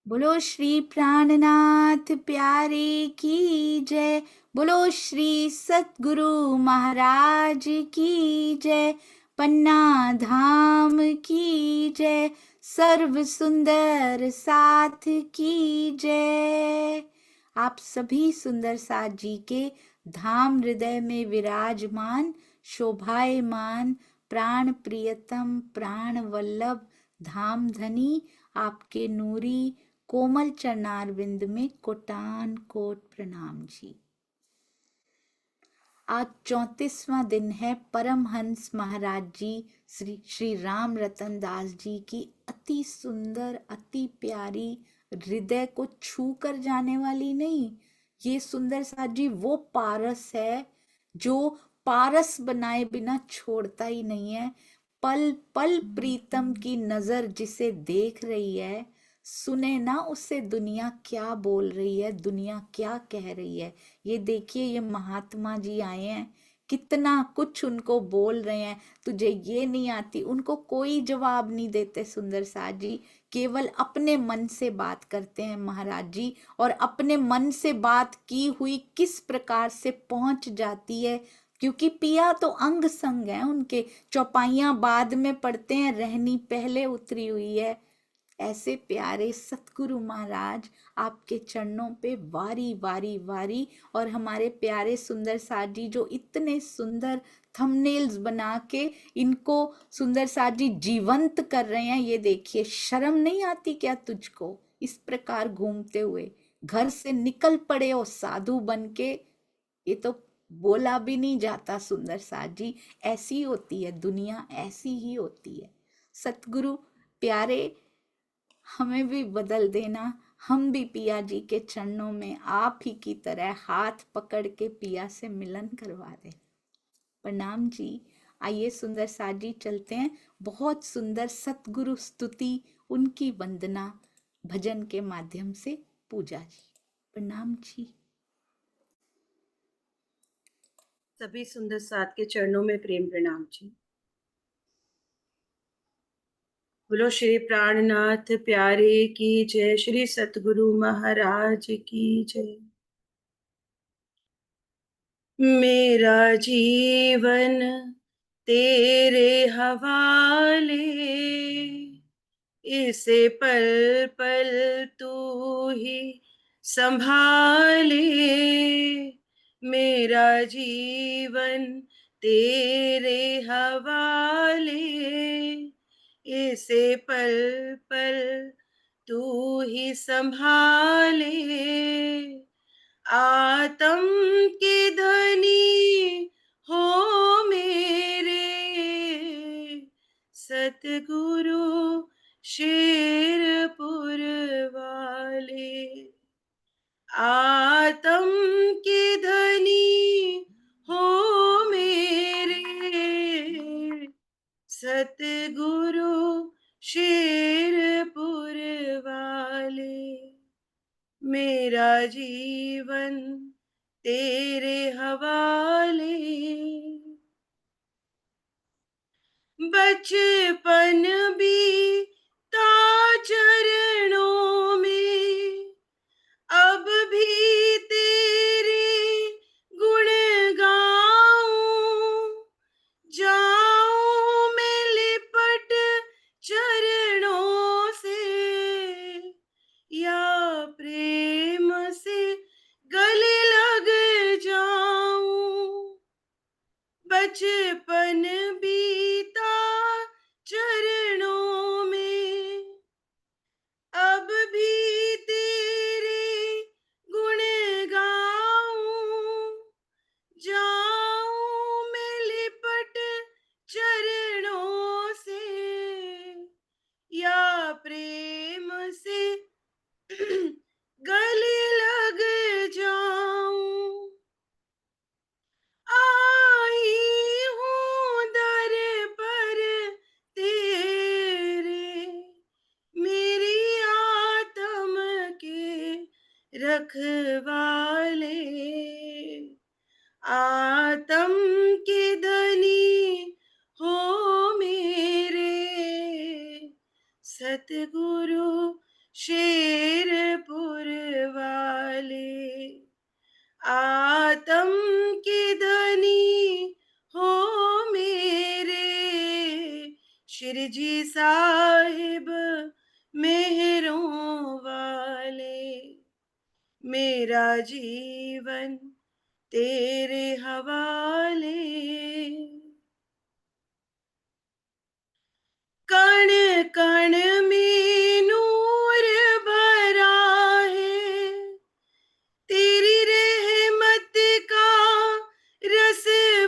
बोलो श्री प्राणनाथ प्यारे की जय। बोलो श्री सतगुरु महाराज की जय। पन्ना धाम की जय। सर्व सुंदर साथ की जय। आप सभी सुंदर साथ जी के धाम हृदय में विराजमान शोभायमान प्राण प्रियतम प्राण वल्लभ धाम धनी आपके नूरी कोमल चरणारविंद में कोटान कोट प्रणाम जी। आज 34वां दिन है परमहंस महाराज जी श्री श्री राम रतन दास जी की अति सुंदर अति प्यारी हृदय को छू कर जाने वाली नहीं, ये सुंदर साथ जी वो पारस है जो पारस बनाए बिना छोड़ता ही नहीं है। पल पल प्रीतम की नजर जिसे देख रही है, सुने ना उससे दुनिया क्या बोल रही है, दुनिया क्या कह रही है। ये देखिए ये महात्मा जी आए हैं, कितना कुछ उनको बोल रहे हैं, तुझे ये नहीं आती, उनको कोई जवाब नहीं देते सुंदर साथ जी, केवल अपने मन से बात करते हैं महाराज जी। और अपने मन से बात की हुई किस प्रकार से पहुंच जाती है, क्योंकि पिया तो अंग संग है उनके, चौपाइयां बाद में पढ़ते हैं, रहनी पहले उतरी हुई है। ऐसे प्यारे सतगुरु महाराज आपके चरणों पे वारी वारी वारी। और हमारे प्यारे सुंदर साथ जी जो इतने सुंदर थंबनेल्स बना के इनको सुंदर साथ जी जीवंत कर रहे हैं, ये देखिए शर्म नहीं आती क्या तुझको इस प्रकार घूमते हुए, घर से निकल पड़े हो साधु बन के। ये तो बोला भी नहीं जाता सुंदर साथ जी, ऐसी होती है दुनिया, ऐसी ही होती है। सतगुरु प्यारे हमें भी बदल देना, हम भी पिया जी के चरणों में आप ही की तरह हाथ पकड़ के पिया से मिलन करवा दें। प्रणाम जी। आइए सुंदर साथ जी चलते हैं, बहुत सुंदर सतगुरु स्तुति उनकी वंदना भजन के माध्यम से पूजा जी। प्रणाम जी। सभी सुंदर साथ के चरणों में प्रेम प्रणाम जी। बोलो श्री प्राणनाथ प्यारे की जय, श्री सतगुरु महाराज की जय। मेरा जीवन तेरे हवाले, इसे पल पल तू ही संभाले। मेरा जीवन तेरे हवाले, इसे पल पल तू ही संभाले। आत्म के धनी हो मेरे, सतगुरु शेरपुर वाले। आत्म के धनी हो मेरे, सतगुरु शेरपुर वाले। मेरा जीवन तेरे हवाले, बचपन बीता चरणों में, अब भी तेरे गुण गाऊं। जाऊं मैं लिपट चरणों से, या प्रेम से गले लग जाऊं। बचपन बीता चरणों में, अब भी तेरे गुण गाऊं। जाऊं मैं लिपट चरणों से, या प्रेम से गले लग जाऊं। आई हूँ दर पर तेरे, मेरी आत्म के रखवाले। आत्म के धनी हो मेरे, सतगुरु शेरपुर वाले। आतम की धनी हो मेरे श्री जी साहिब मेहरों वाले। मेरा जीवन तेरे हवाले। कण कण में नूर भरा है, तेरी रहमत का रस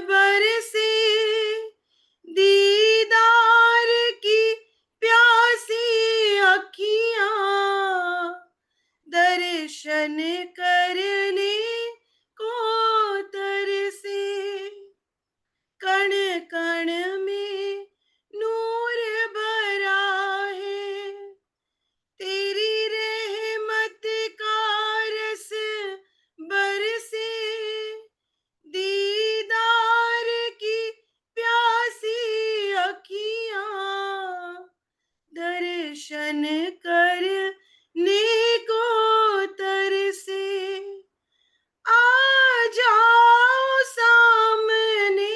बरसे। दीदार की प्यासी अखियां दर्शन करने को तरसे। कण कण में नूर भरा है, तेरी रहमत का रस बरसे। दीदार की प्यासी अखियां दर्शन करने को तरसे। आ जाओ सामने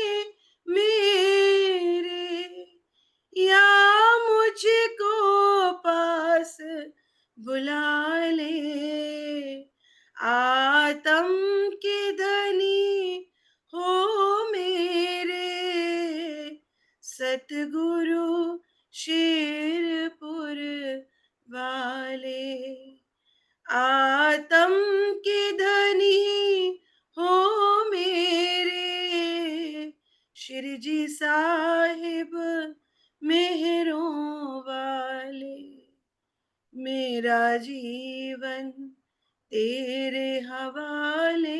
मेरे, या मुझको पास बुला ले। आतम के धनी हो मेरे सतगुरु शेरपुर वाले। आतम के धनी हो मेरे श्री जी साहिब मेहरों वाले। मेरा जीवन तेरे हवाले।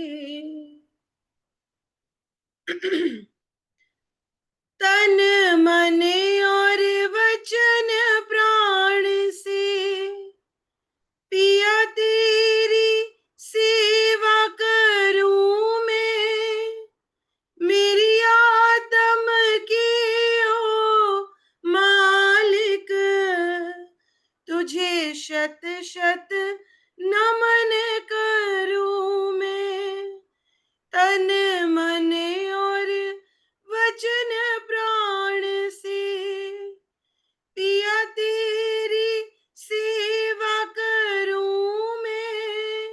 तन मन और वचन प्राण से पिया तेरी सेवा करूं मैं। मेरी आत्म की ओ मालिक, तुझे शत शत नमन करूं मैं। तन मन और वचन प्राण से पिया तेरी सेवा करूं मैं।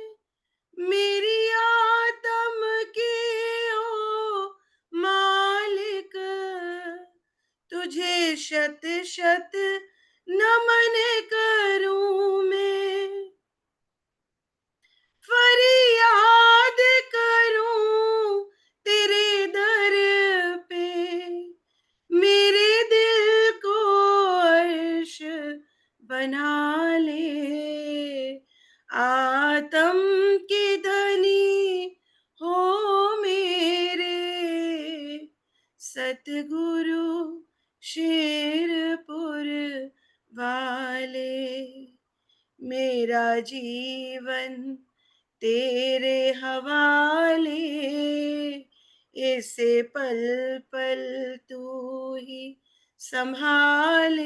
मेरी आत्म की ओ मालिक, तुझे शत शत नमन करूं मैं। फरियाद करूं तेरे दर पे, मेरे दिल को अर्श बना ले। आतम के धनी हो मेरे सतगुरु शेरपुर वाले। मेरा जीवन तेरे हवाले। ऐसे पल पल तू ही संभाले।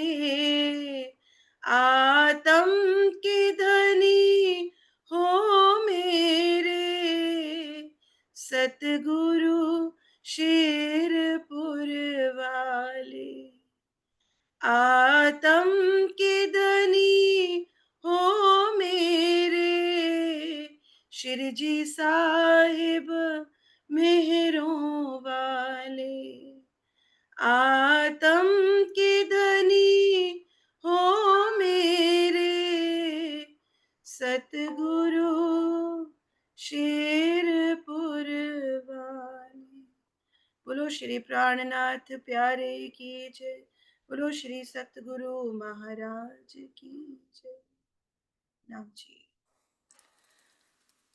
आतम के धनी हो मेरे सतगुरु शेरपुर वाले। आतम के धनी हो मेरे श्री जी साहिब मेहरों वाले। आतम के धनी हो मेरे सतगुरु शेरपुर वाले। बोलो श्री प्राणनाथ प्यारे की जय। बोलो श्री सतगुरु महाराज की जय। नाम जी।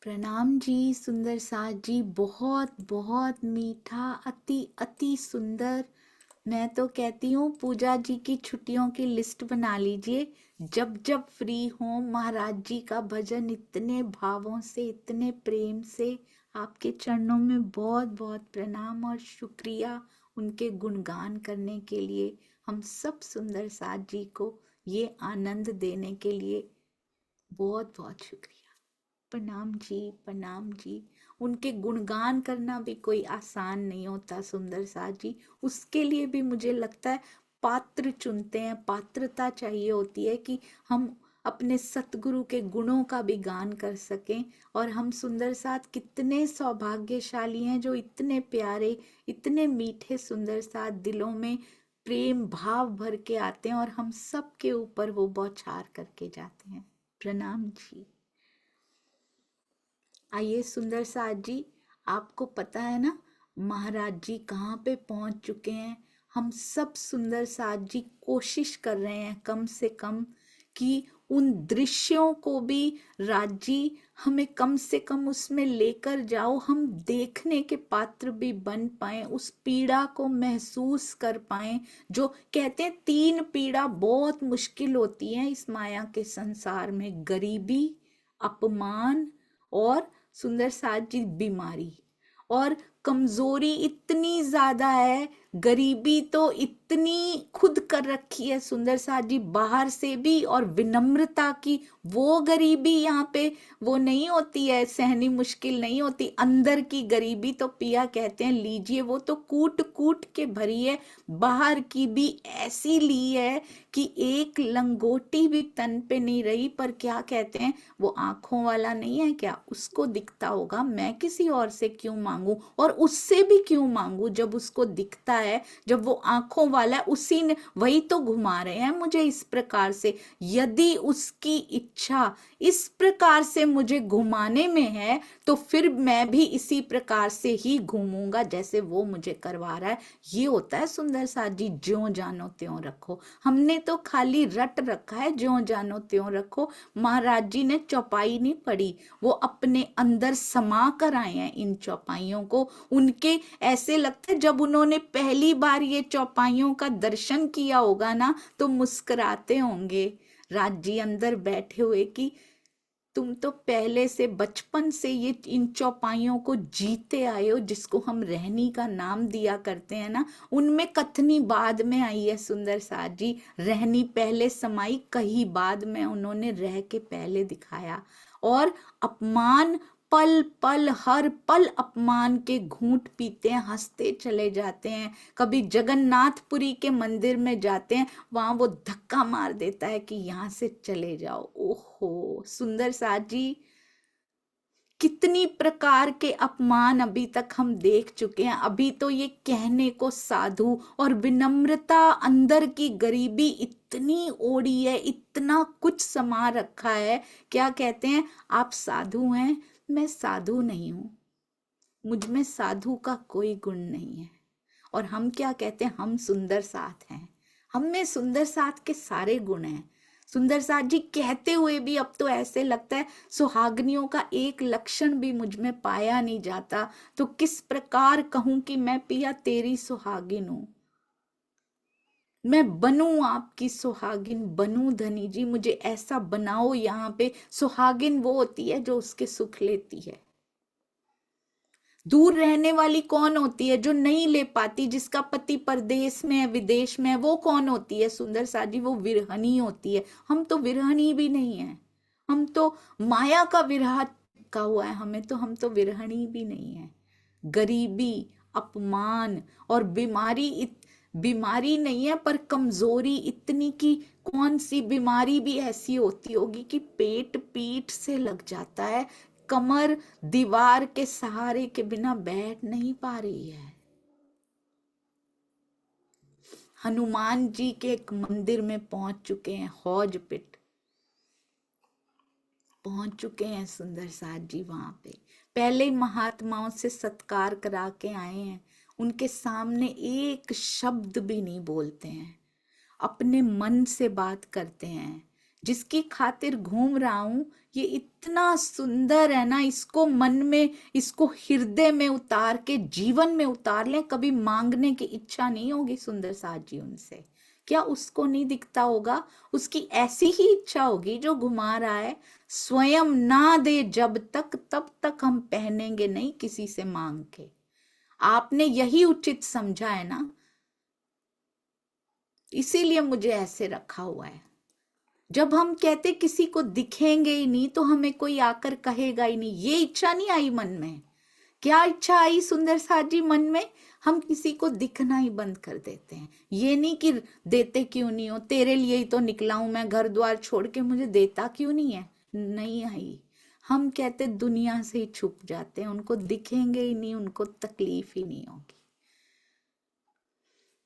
प्रणाम जी सुंदर साथ जी, बहुत बहुत मीठा, अति अति सुंदर। मैं तो कहती हूँ पूजा जी की छुट्टियों की लिस्ट बना लीजिए। जब जब फ्री हो महाराज जी का भजन इतने भावों से, इतने प्रेम से। आपके चरणों में बहुत बहुत प्रणाम और शुक्रिया उनके गुणगान करने के लिए, हम सब सुंदर साथ जी को ये आनंद देने के लिए। बहुत बहुत शुक्रिया। प्रणाम जी, प्रणाम जी। उनके गुणगान करना भी कोई आसान नहीं होता सुंदर साथ जी। उसके लिए भी मुझे लगता है पात्र चुनते हैं, पात्रता चाहिए होती है कि हम अपने सतगुरु के गुणों का भी गान कर सकें। और हम सुंदर साथ कितने सौभाग्यशाली हैं जो इतने प्यारे, इतने मीठे सुंदर साथ दिलों में प्रेम भाव भर के आते हैं और हम सब के ऊपर वो बौछार करके जाते हैं। प्रणाम जी। आइए सुंदर साथ जी, आपको पता है ना महाराज जी कहाँ पे पहुंच चुके हैं। हम सब सुंदर साथ जी कोशिश कर रहे हैं कम से कम कि उन दृश्यों को भी राज जी हमें कम से कम उसमें लेकर जाओ, हम देखने के पात्र भी बन पाए, उस पीड़ा को महसूस कर पाए। जो कहते हैं तीन पीड़ा बहुत मुश्किल होती है इस माया के संसार में, गरीबी, अपमान और सुंदर साथ जी बीमारी। और कमजोरी इतनी ज्यादा है, गरीबी तो इतनी खुद कर रखी है सुंदर साथ जी बाहर से भी, और विनम्रता की वो गरीबी यहाँ पे वो नहीं होती है, सहनी मुश्किल नहीं होती। अंदर की गरीबी तो पिया कहते हैं लीजिए, वो तो कूट कूट के भरी है। बाहर की भी ऐसी ली है कि एक लंगोटी भी तन पे नहीं रही। पर क्या कहते हैं, वो आंखों वाला नहीं है क्या, उसको दिखता होगा मैं किसी और से क्यों मांगू, और उससे भी क्यों मांगू जब उसको दिखता है, जब वो आंखों वाला है, उसी ने वही तो घुमा रहे हैं मुझे इस प्रकार से। यदि उसकी इच्छा इस प्रकार से मुझे घुमाने में है तो फिर मैं भी इसी प्रकार से ही घूमूंगा जैसे वो मुझे करवा रहा है। ये होता है सुंदर साथ जी, ज्यों जानो त्यों रखो। हमने तो खाली रट रखा है ज्यों जानो त्यों रखो। महाराज जी ने चौपाई नहीं पढ़ी, वो अपने अंदर समा कर आए हैं इन चौपाइयों को। उनके ऐसे लगता है जब उन्होंने पहली बार ये चौपाइयों का दर्शन किया होगा ना तो मुस्कुराते होंगे राज जी अंदर बैठे हुए कि तुम तो पहले से बचपन से ये इन चौपाइयों को जीते आए हो, जिसको हम रहनी का नाम दिया करते हैं ना। उनमें कथनी बाद में आई है सुंदर साथ जी, रहनी पहले समाई, कहीं बाद में उन्होंने रह के पहले दिखाया। और अपमान पल पल, हर पल अपमान के घूंट पीते हैं, हंसते चले जाते हैं। कभी जगन्नाथपुरी के मंदिर में जाते हैं, वहां वो धक्का मार देता है कि यहाँ से चले जाओ। ओहो सुंदर साथ जी, कितनी प्रकार के अपमान अभी तक हम देख चुके हैं। अभी तो ये कहने को साधु और विनम्रता, अंदर की गरीबी इतनी ओढ़ी है, इतना कुछ समा रखा है। क्या कहते हैं, आप साधु हैं, मैं साधु नहीं हूं, मुझ में साधु का कोई गुण नहीं है। और हम क्या कहते हैं, हम सुंदर साथ हैं, हम में सुंदर साथ के सारे गुण हैं। सुंदर साथ जी कहते हुए भी अब तो ऐसे लगता है सुहागनियों का एक लक्षण भी मुझ में पाया नहीं जाता, तो किस प्रकार कहूं कि मैं पिया तेरी सुहागिन हूं, मैं बनूं आपकी सुहागिन बनूं धनी जी, मुझे ऐसा बनाओ। यहाँ पे सुहागिन वो होती है जो उसके सुख लेती है। दूर रहने वाली कौन होती है, जो नहीं ले पाती, जिसका पति परदेश में है, विदेश में है, वो कौन होती है सुंदर साजी, वो विरहनी होती है। हम तो विरहनी भी नहीं है, हम तो माया का विरह का हुआ है हमें, तो हम तो विरहनी भी नहीं है। गरीबी, अपमान और बीमारी, बीमारी नहीं है पर कमजोरी इतनी कि कौन सी बीमारी भी ऐसी होती होगी कि पेट पीठ से लग जाता है, कमर दीवार के सहारे के बिना बैठ नहीं पा रही है। हनुमान जी के एक मंदिर में पहुंच चुके हैं, हौज पिट पहुंच चुके हैं सुंदर साथ जी। वहां पे पहले ही महात्माओं से सत्कार करा के आए हैं, उनके सामने एक शब्द भी नहीं बोलते हैं, अपने मन से बात करते हैं। जिसकी खातिर घूम रहा हूं ये इतना सुंदर है ना, इसको मन में, इसको हृदय में उतार के जीवन में उतार लें, कभी मांगने की इच्छा नहीं होगी सुंदर साथ जी उनसे। क्या उसको नहीं दिखता होगा, उसकी ऐसी ही इच्छा होगी जो घुमा रहा है। स्वयं ना दे जब तक, तब तक हम पहनेंगे नहीं किसी से मांग के। आपने यही उचित समझा है ना, इसीलिए मुझे ऐसे रखा हुआ है। जब हम कहते किसी को दिखेंगे ही नहीं तो हमें कोई आकर कहेगा ही नहीं, ये इच्छा नहीं आई मन में। क्या इच्छा आई सुंदर साथ जी मन में? हम किसी को दिखना ही बंद कर देते हैं। ये नहीं कि देते क्यों नहीं हो, तेरे लिए ही तो निकला हूं मैं घर द्वार छोड़ के, मुझे देता क्यों नहीं है, नहीं आई। हम कहते दुनिया से ही छुप जाते हैं, उनको दिखेंगे ही नहीं, उनको तकलीफ ही नहीं होगी।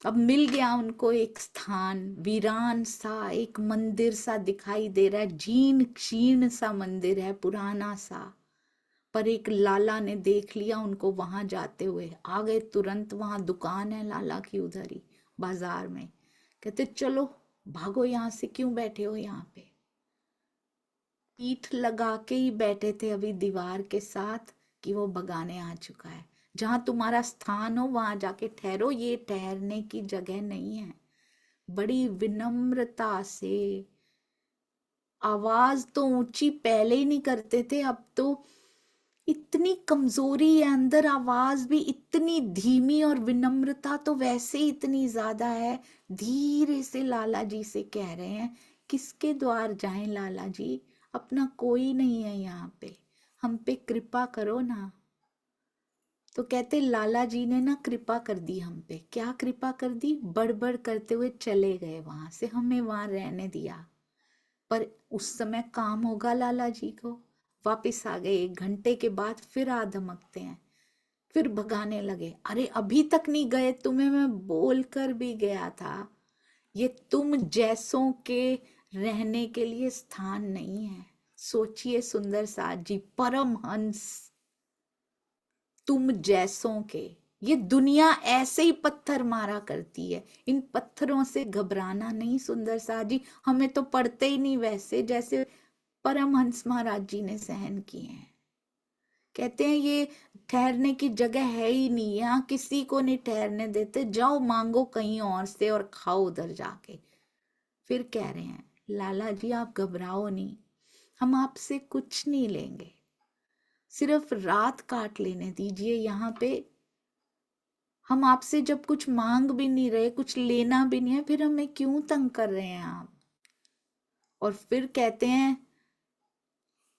अब मिल गया उनको एक स्थान, वीरान सा एक मंदिर सा दिखाई दे रहा है, जीर्ण शीर्ण सा मंदिर है, पुराना सा। पर एक लाला ने देख लिया उनको वहां जाते हुए, आ गए तुरंत। वहां दुकान है लाला की उधर ही बाजार में। कहते चलो भागो यहाँ से, क्यों बैठे हो यहाँ पे? पीठ लगा के ही बैठे थे अभी दीवार के साथ कि वो भगाने आ चुका है। जहां तुम्हारा स्थान हो वहां जाके ठहरो, ये ठहरने की जगह नहीं है। बड़ी विनम्रता से, आवाज तो ऊंची पहले ही नहीं करते थे, अब तो इतनी कमजोरी है अंदर, आवाज भी इतनी धीमी, और विनम्रता तो वैसे ही इतनी ज्यादा है। धीरे से लाला जी से कह रहे हैं, किसके द्वार जाएं लाला जी, अपना कोई नहीं है यहाँ पे, हम पे कृपा करो ना। तो कहते लाला जी ने ना कृपा कर दी हम पे। क्या कृपा कर दी? बड़बड़ करते हुए चले गए वहां से, हमें वहां रहने दिया। पर उस समय काम होगा लाला जी को। वापिस आ गए, 1 घंटे के बाद फिर आ धमकते हैं, फिर भगाने लगे। अरे अभी तक नहीं गए, तुम्हें मैं बोल कर भी गया था, ये तुम जैसों के रहने के लिए स्थान नहीं है। सोचिए सुंदर साथ जी, परम हंस तुम जैसों के। ये दुनिया ऐसे ही पत्थर मारा करती है, इन पत्थरों से घबराना नहीं सुंदर साथ जी। हमें तो पड़ते ही नहीं वैसे जैसे परमहंस महाराज जी ने सहन किए हैं। कहते हैं ये ठहरने की जगह है ही नहीं, यहाँ किसी को नहीं ठहरने देते, जाओ मांगो कहीं और से और खाओ उधर जाके। फिर कह रहे हैं लाला जी आप घबराओ नहीं, हम आपसे कुछ नहीं लेंगे, सिर्फ रात काट लेने दीजिए यहाँ पे। हम आपसे जब कुछ मांग भी नहीं रहे, कुछ लेना भी नहीं है, फिर हमें क्यों तंग कर रहे हैं आप? और फिर कहते हैं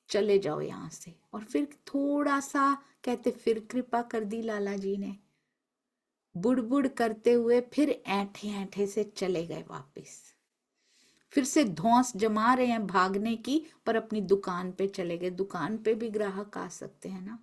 चले जाओ यहाँ से। और फिर थोड़ा सा कहते फिर कृपा कर दी लाला जी ने, बुड़बुड़ करते हुए फिर ऐंठे ऐंठे से चले गए वापस। फिर से धौंस जमा रहे हैं भागने की, पर अपनी दुकान पे चले गए। दुकान पे भी ग्राहक आ सकते हैं ना,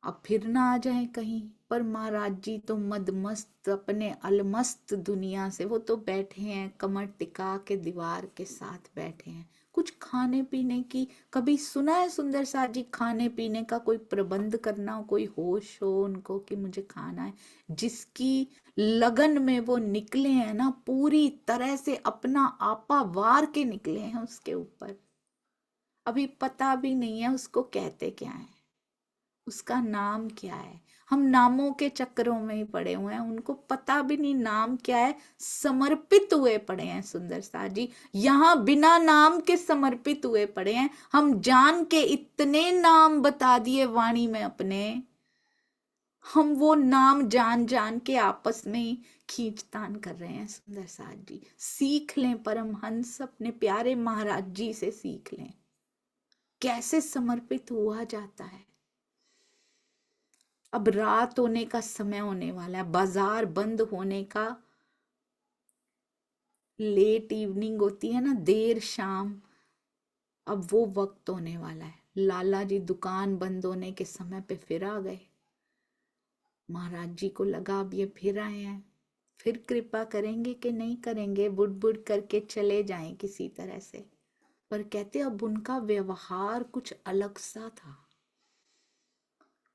अब फिर ना आ जाए कहीं। पर महाराज जी तो मदमस्त अपने अलमस्त दुनिया से, वो तो बैठे हैं कमर टिका के दीवार के साथ बैठे हैं। कुछ खाने पीने की कभी सुना है सुंदर साथ जी? खाने पीने का कोई प्रबंध करना हो, कोई होश हो उनको कि मुझे खाना है? जिसकी लगन में वो निकले हैं ना, पूरी तरह से अपना आपा वार के निकले हैं उसके ऊपर, अभी पता भी नहीं है उसको कहते क्या है, उसका नाम क्या है। हम नामों के चक्करों में ही पड़े हुए हैं, उनको पता भी नहीं नाम क्या है, समर्पित हुए पड़े हैं सुंदर साथ जी। यहाँ बिना नाम के समर्पित हुए पड़े हैं। हम जान के इतने नाम बता दिए वाणी में अपने, हम वो नाम जान जान के आपस में ही खींचतान कर रहे हैं सुंदर साथ जी। सीख लें परमहंस, अपने प्यारे महाराज जी से सीख लें कैसे समर्पित हुआ जाता है। अब रात होने का समय होने वाला है, बाजार बंद होने का, लेट इवनिंग होती है ना, देर शाम, अब वो वक्त होने वाला है। लाला जी दुकान बंद होने के समय पे फिर आ गए। महाराज जी को लगा अब ये फिर आए हैं, फिर कृपा करेंगे कि नहीं करेंगे, बुड़ बुड़ करके चले जाएं किसी तरह से। पर कहते अब उनका व्यवहार कुछ अलग सा था,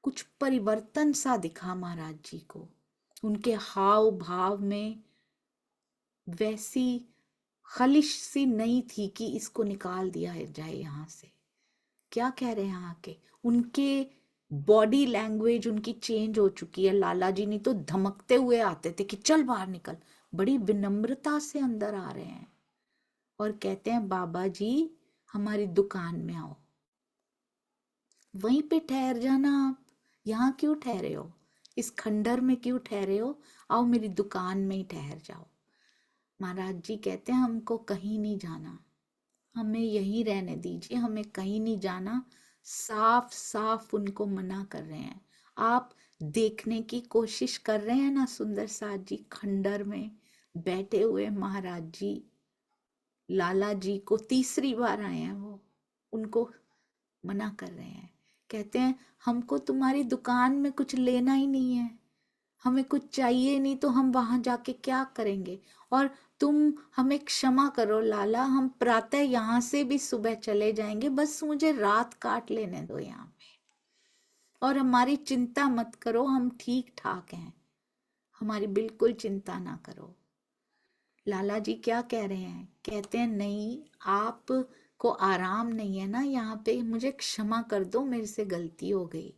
कुछ परिवर्तन सा दिखा महाराज जी को। उनके हाव भाव में वैसी खलिश सी नहीं थी कि इसको निकाल दिया जाए यहाँ से। क्या कह रहे हैं आके? उनके बॉडी लैंग्वेज उनकी चेंज हो चुकी है। लाला जी नहीं तो धमकते हुए आते थे कि चल बाहर निकल, बड़ी विनम्रता से अंदर आ रहे हैं और कहते हैं बाबा जी हमारी दुकान में आओ, वहीं पे ठहर जाना आप, यहाँ क्यों ठहरे हो, इस खंडर में क्यों ठहरे हो, आओ मेरी दुकान में ही ठहर जाओ। महाराज जी कहते हैं हमको कहीं नहीं जाना, हमें यहीं रहने दीजिए, हमें कहीं नहीं जाना। साफ साफ उनको मना कर रहे हैं। आप देखने की कोशिश कर रहे हैं ना सुंदर साथ जी, खंडर में बैठे हुए महाराज जी लाला जी को तीसरी बार आए हैं, वो उनको मना कर रहे हैं। कहते हैं हमको तुम्हारी दुकान में कुछ लेना ही नहीं है, हमें कुछ चाहिए नहीं, तो हम वहां जाके क्या करेंगे। और तुम हमें क्षमा करो लाला, हम प्रातः यहाँ से भी सुबह चले जाएंगे, बस मुझे रात काट लेने दो यहाँ पे, और हमारी चिंता मत करो, हम ठीक ठाक हैं, हमारी बिल्कुल चिंता ना करो। लाला जी क्या कह रहे हैं, कहते हैं नहीं, आप को आराम नहीं है ना यहाँ पे, मुझे क्षमा कर दो, मेरे से गलती हो गई।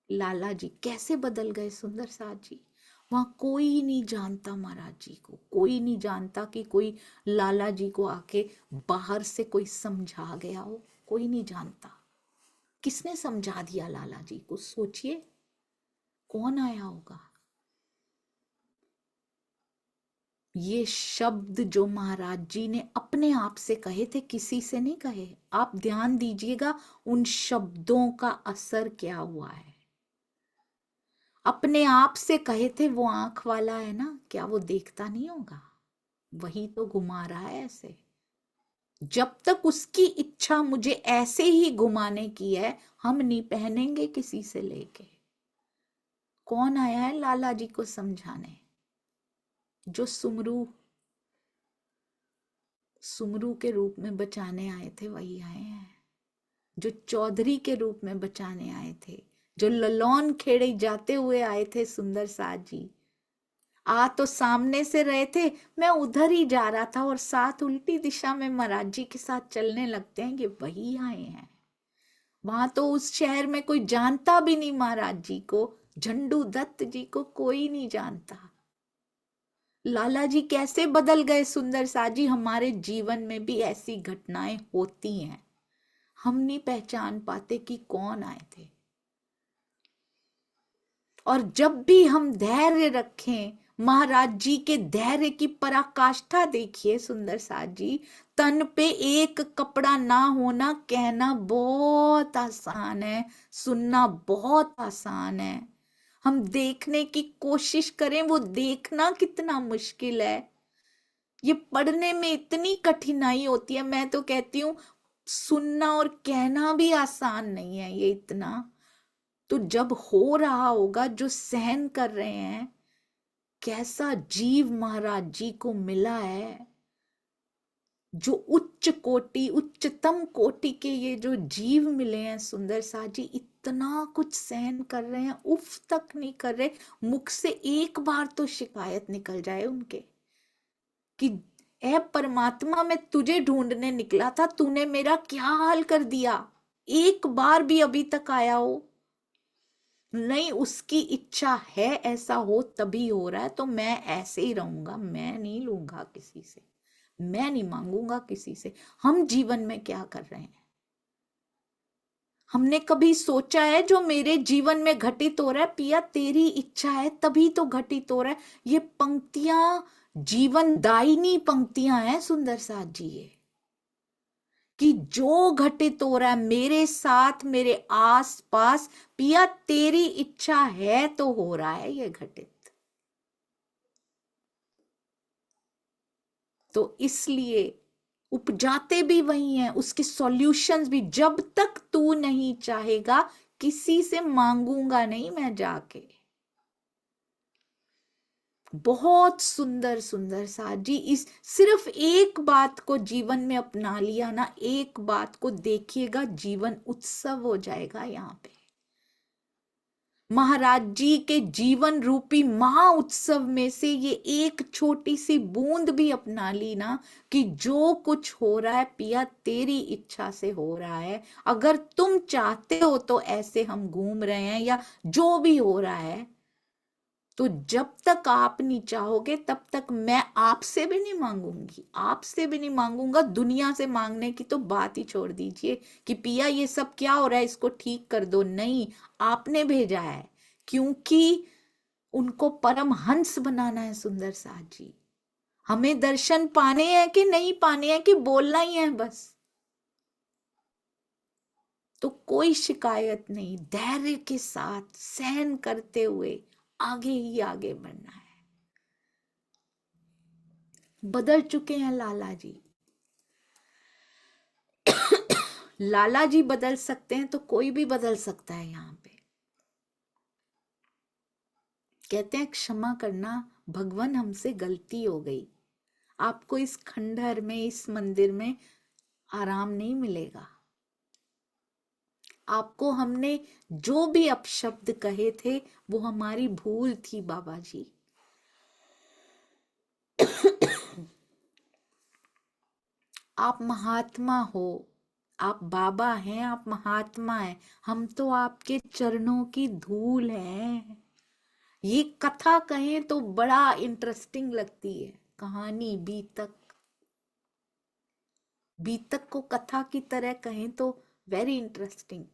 लाला जी कैसे बदल गए सुंदर साथ जी। वहां कोई नहीं जानता महाराज जी को, कोई नहीं जानता कि कोई लाला जी को आके बाहर से कोई समझा गया हो, कोई नहीं जानता। किसने समझा दिया लाला जी को, सोचिए कौन आया होगा। ये शब्द जो महाराज जी ने अपने आप से कहे थे, किसी से नहीं कहे। आप ध्यान दीजिएगा उन शब्दों का असर क्या हुआ है। अपने आप से कहे थे। वो आंख वाला है ना, क्या वो देखता नहीं होगा, वही तो घुमा रहा है ऐसे। जब तक उसकी इच्छा मुझे ऐसे ही घुमाने की है, हम नहीं पहनेंगे किसी से लेके। कौन आया है लाला जी को समझाने, जो सुमरू के रूप में बचाने आए थे वही आए हैं, जो चौधरी के रूप में बचाने आए थे, जो ललौन खेड़े जाते हुए आए थे सुंदर साथ जी। आ तो सामने से रहे थे, मैं उधर ही जा रहा था, और साथ उल्टी दिशा में महाराज जी के साथ चलने लगते हैं, ये वही आए हैं। वहां तो उस शहर में कोई जानता भी नहीं महाराज जी को, झंडू दत्त जी को कोई नहीं जानता। लाला जी कैसे बदल गए सुंदर साथ जी। हमारे जीवन में भी ऐसी घटनाएं होती हैं, हम नहीं पहचान पाते कि कौन आए थे। और जब भी हम धैर्य रखें, महाराज जी के धैर्य की पराकाष्ठा देखिए सुंदर साथ जी। तन पे एक कपड़ा ना होना कहना बहुत आसान है, सुनना बहुत आसान है। हम देखने की कोशिश करें, वो देखना कितना मुश्किल है। ये पढ़ने में इतनी कठिनाई होती है। मैं तो कहती हूँ सुनना और कहना भी आसान नहीं है ये इतना। तो जब हो रहा होगा, जो सहन कर रहे हैं, कैसा जीव महाराज जी को मिला है, जो उच्च कोटि उच्चतम कोटि के ये जो जीव मिले हैं सुंदर साथ जी, इतना कुछ सहन कर रहे हैं, उफ तक नहीं कर रहे। मुख से एक बार तो शिकायत निकल जाए उनके कि ए परमात्मा, मैं तुझे ढूंढने निकला था, तूने मेरा क्या हाल कर दिया। एक बार भी अभी तक आया हो नहीं। उसकी इच्छा है ऐसा हो, तभी हो रहा है। तो मैं ऐसे ही रहूंगा, मैं नहीं लूंगा किसी से, मैं नहीं मांगूंगा किसी से। हम जीवन में क्या कर रहे हैं, हमने कभी सोचा है जो मेरे जीवन में घटित हो रहा है, पिया तेरी इच्छा है तभी तो घटित हो रहा है। ये पंक्तियां जीवन दायिनी पंक्तियां हैं सुंदर साथ जी। ये कि जो घटित हो रहा है मेरे साथ, मेरे आस पास, पिया तेरी इच्छा है तो हो रहा है ये घटित। तो इसलिए उपजाते भी वही हैं, उसके सॉल्यूशंस भी। जब तक तू नहीं चाहेगा, किसी से मांगूंगा नहीं मैं जाके। बहुत सुंदर सुंदर साथ जी। इस सिर्फ एक बात को जीवन में अपना लिया ना, एक बात को देखिएगा, जीवन उत्सव हो जाएगा यहाँ पे। महाराज जी के जीवन रूपी महा उत्सव में से ये एक छोटी सी बूंद भी अपना ली ना, कि जो कुछ हो रहा है पिया तेरी इच्छा से हो रहा है। अगर तुम चाहते हो तो ऐसे हम घूम रहे हैं, या जो भी हो रहा है, तो जब तक आप नहीं चाहोगे तब तक मैं आपसे भी नहीं मांगूंगी, आपसे भी नहीं मांगूंगा। दुनिया से मांगने की तो बात ही छोड़ दीजिए कि पिया ये सब क्या हो रहा है, इसको ठीक कर दो। नहीं, आपने भेजा है, क्योंकि उनको परम हंस बनाना है सुंदर साथ जी। हमें दर्शन पाने हैं कि नहीं पाने हैं, कि बोलना ही है बस। तो कोई शिकायत नहीं, धैर्य के साथ सहन करते हुए आगे ही आगे बढ़ना है। बदल चुके हैं लाला जी। लाला जी बदल सकते हैं तो कोई भी बदल सकता है। यहाँ पे कहते हैं क्षमा करना भगवान, हमसे गलती हो गई। आपको इस खंडहर में, इस मंदिर में आराम नहीं मिलेगा। आपको हमने जो भी अपशब्द कहे थे वो हमारी भूल थी बाबा जी। आप महात्मा हो, आप बाबा हैं, आप महात्मा हैं, हम तो आपके चरणों की धूल हैं। ये कथा कहें तो बड़ा इंटरेस्टिंग लगती है, कहानी बीतक। बीतक को कथा की तरह कहें तो वेरी इंटरेस्टिंग,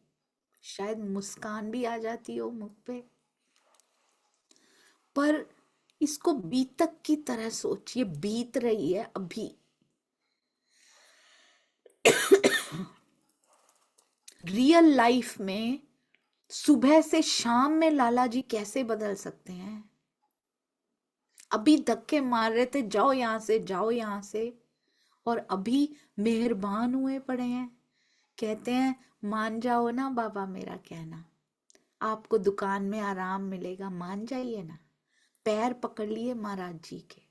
शायद मुस्कान भी आ जाती हो मुख पे। पर इसको बीतक की तरह सोचिए, बीत रही है अभी। रियल लाइफ में सुबह से शाम में लाला जी कैसे बदल सकते हैं? अभी धक्के मार रहे थे, जाओ यहां से, जाओ यहां से, और अभी मेहरबान हुए पड़े हैं। कहते हैं मान जाओ ना बाबा मेरा कहना, आपको दुकान में आराम मिलेगा, मान जाइए ना। पैर पकड़ लिए महाराज जी के,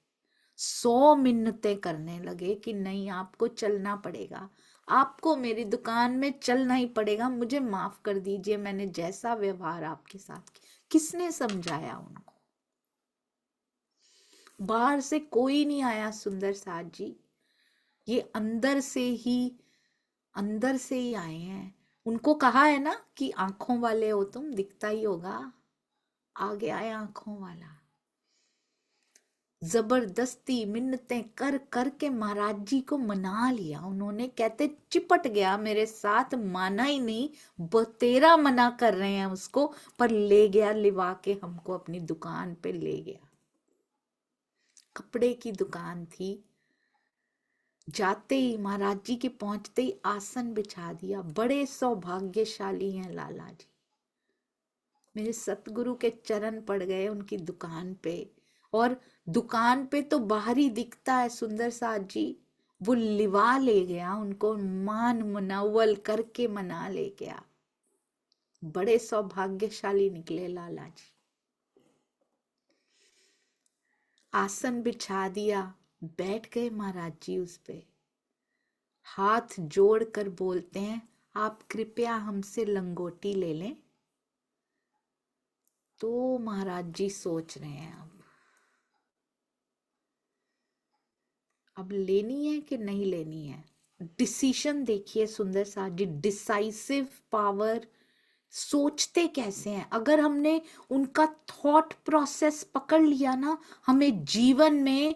100 मिन्नतें करने लगे कि नहीं आपको चलना पड़ेगा, आपको मेरी दुकान में चलना ही पड़ेगा, मुझे माफ कर दीजिए, मैंने जैसा व्यवहार आपके साथ किया। किसने समझाया उनको? बाहर से कोई नहीं आया सुंदर साथ जी, ये अंदर से ही आए हैं। उनको कहा है ना कि आंखों वाले हो तुम, दिखता ही होगा। आगे आए आंखों वाला। जबरदस्ती मिन्नतें कर करके महाराज जी को मना लिया उन्होंने। कहते चिपट गया मेरे साथ, माना ही नहीं, बतेरा मना कर रहे हैं उसको, पर ले गया लिवा के हमको, अपनी दुकान पे ले गया। कपड़े की दुकान थी। जाते ही महाराज जी के पहुंचते ही आसन बिछा दिया। बड़े सौभाग्यशाली हैं लाला जी। मेरे सतगुरु के चरण पड़ गए उनकी दुकान पे, और दुकान पे तो बाहर ही दिखता है सुंदर साथ जी, वो लिवा ले गया उनको, मान मुनव्वल करके मना ले गया। बड़े सौभाग्यशाली निकले लाला जी। आसन बिछा दिया, बैठ गए महाराज जी उस पे। हाथ जोड़ कर बोलते हैं आप कृपया हमसे लंगोटी ले लें। तो महाराज जी सोच रहे हैं अब लेनी है कि नहीं लेनी है। डिसीजन देखिए सुंदर साथ जी, डिसाइसिव पावर। सोचते कैसे हैं? अगर हमने उनका थॉट प्रोसेस पकड़ लिया ना, हमें जीवन में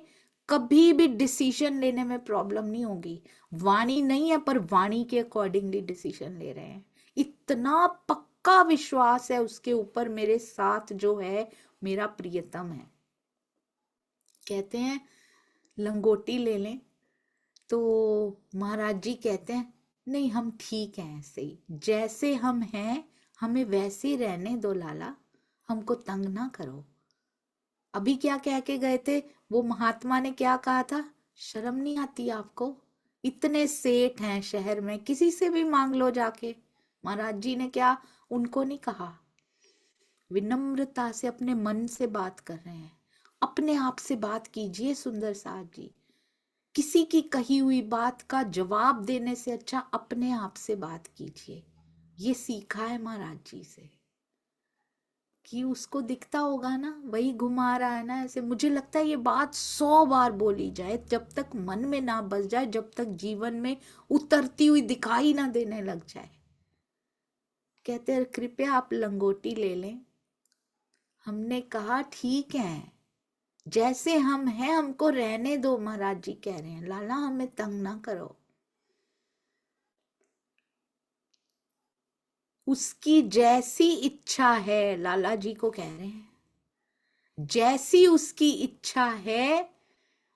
कभी भी डिसीजन लेने में प्रॉब्लम नहीं होगी। वाणी नहीं है, पर वाणी के अकॉर्डिंगली डिसीजन ले रहे हैं। इतना पक्का विश्वास है उसके ऊपर, मेरे साथ जो है मेरा प्रियतम है। कहते हैं लंगोटी ले लें, तो महाराज जी कहते हैं नहीं, हम ठीक हैं ऐसे ही, जैसे हम हैं हमें वैसे ही रहने दो लाला, हमको तंग ना करो। अभी क्या कह के गए थे वो महात्मा ने? क्या कहा था? शर्म नहीं आती आपको? इतने सेठ हैं शहर में, किसी से भी मांग लो जाके। महाराज जी ने क्या उनको नहीं कहा? विनम्रता से अपने मन से बात कर रहे हैं। अपने आप से बात कीजिए सुंदर साथ जी। किसी की कही हुई बात का जवाब देने से अच्छा अपने आप से बात कीजिए। ये सीखा है महाराज जी से, कि उसको दिखता होगा ना, वही घुमा रहा है ना ऐसे। मुझे लगता है ये बात 100 बार बोली जाए, जब तक मन में ना बस जाए, जब तक जीवन में उतरती हुई दिखाई ना देने लग जाए। कहते हैं कृपया आप लंगोटी ले लें। हमने कहा ठीक है, जैसे हम हैं हमको रहने दो। महाराज जी कह रहे हैं लाला हमें तंग ना करो। उसकी जैसी इच्छा है, लाला जी को कह रहे हैं, जैसी उसकी इच्छा है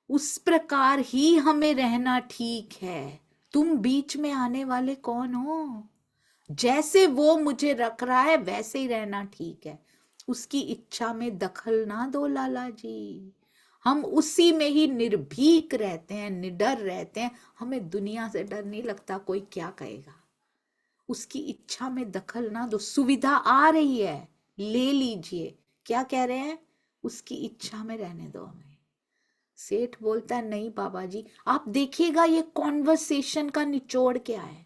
उस प्रकार ही हमें रहना ठीक है। तुम बीच में आने वाले कौन हो? जैसे वो मुझे रख रहा है वैसे ही रहना ठीक है। उसकी इच्छा में दखल ना दो लाला जी। हम उसी में ही निर्भीक रहते हैं, निडर रहते हैं। हमें दुनिया से डर नहीं लगता कोई क्या कहेगा। उसकी इच्छा में दखल ना दो। सुविधा आ रही है, ले लीजिए। क्या कह रहे हैं? उसकी इच्छा में रहने दो हमें। सेठ बोलता है नहीं बाबा जी। आप देखिएगा ये कॉन्वर्सेशन का निचोड़ क्या है।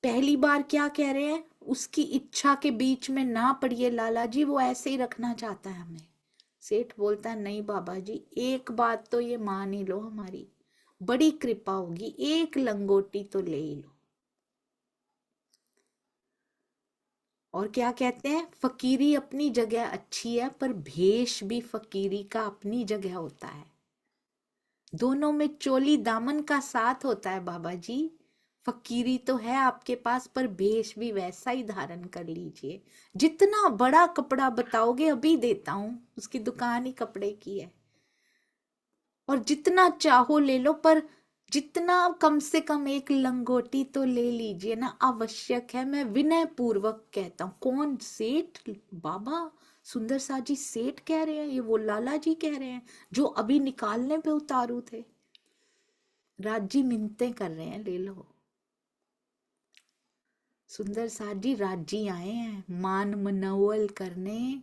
पहली बार क्या कह रहे हैं? उसकी इच्छा के बीच में ना पड़िए लाला जी, वो ऐसे ही रखना चाहता है हमें। सेठ बोलता है नहीं बाबा जी, एक बात तो ये मान ही लो, हमारी बड़ी कृपा होगी, एक लंगोटी तो ले ही लो। और क्या कहते हैं? फकीरी अपनी जगह अच्छी है, पर भेष भी फकीरी का अपनी जगह होता है। दोनों में चोली दामन का साथ होता है बाबा जी। फकीरी तो है आपके पास, पर भेष भी वैसा ही धारण कर लीजिए। जितना बड़ा कपड़ा बताओगे अभी देता हूं, उसकी दुकान ही कपड़े की है। और जितना चाहो ले लो, पर जितना कम से कम एक लंगोटी तो ले लीजिए ना, आवश्यक है। मैं विनय पूर्वक कहता हूँ। कौन? सेठ बाबा सुंदर सा जी सेठ कह रहे हैं, ये वो लाला जी कह रहे हैं जो अभी निकालने पे उतारू थे। राजी मिन्नतें कर रहे हैं, ले लो। सुंदर सा जी राजी आए हैं मान मनोवल करने।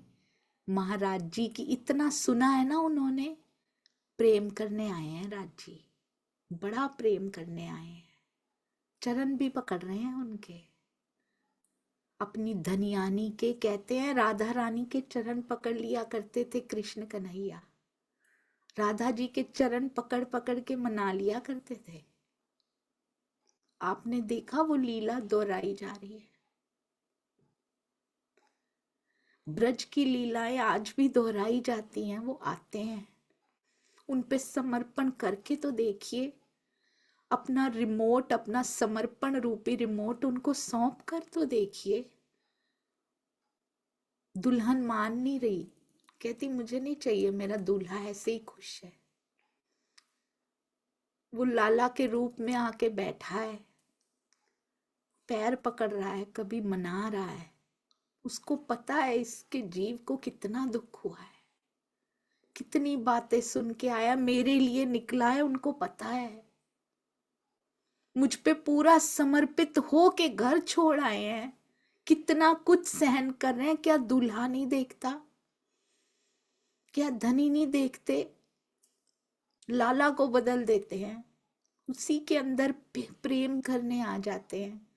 महाराज जी की इतना सुना है ना उन्होंने, प्रेम करने आए हैं राजी, बड़ा प्रेम करने आए हैं। चरण भी पकड़ रहे हैं उनके। अपनी धनियानी के, कहते हैं राधा रानी के चरण पकड़ लिया करते थे कृष्ण कन्हैया। राधा जी के चरण पकड़ पकड़ के मना लिया करते थे। आपने देखा वो लीला दोहराई जा रही है। ब्रज की लीलाएं आज भी दोहराई जाती हैं। वो आते हैं, उन पे समर्पण करके तो देखिए। अपना रिमोट, अपना समर्पण रूपी रिमोट उनको सौंप कर तो देखिए। दुल्हन मान नहीं रही, कहती मुझे नहीं चाहिए, मेरा दूल्हा ऐसे ही खुश है। वो लाला के रूप में आके बैठा है, पैर पकड़ रहा है, कभी मना रहा है। उसको पता है इसके जीव को कितना दुख हुआ है, कितनी बातें सुन के आया, मेरे लिए निकला है, उनको पता है। मुझ पे पूरा समर्पित हो के घर छोड़ आए हैं, कितना कुछ सहन कर रहे हैं। क्या दूल्हा नहीं देखता? क्या धनी नहीं देखते? लाला को बदल देते हैं, उसी के अंदर प्रेम करने आ जाते हैं।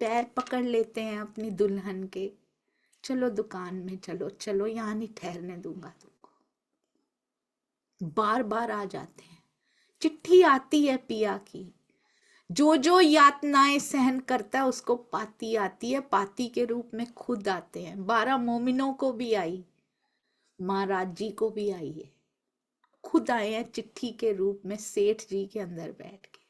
पैर पकड़ लेते हैं अपनी दुल्हन के, चलो दुकान में चलो, चलो यहाँ नहीं ठहरने दूंगा तुमको। बार बार आ जाते हैं। चिट्ठी आती है पिया की, जो जो यातनाएं सहन करता है उसको पाती आती है, पाती के रूप में खुद आते हैं। 12 मोमिनों को भी आई, महाराज जी को भी आई है, खुद आए हैं चिट्ठी के रूप में सेठ जी के अंदर बैठ के।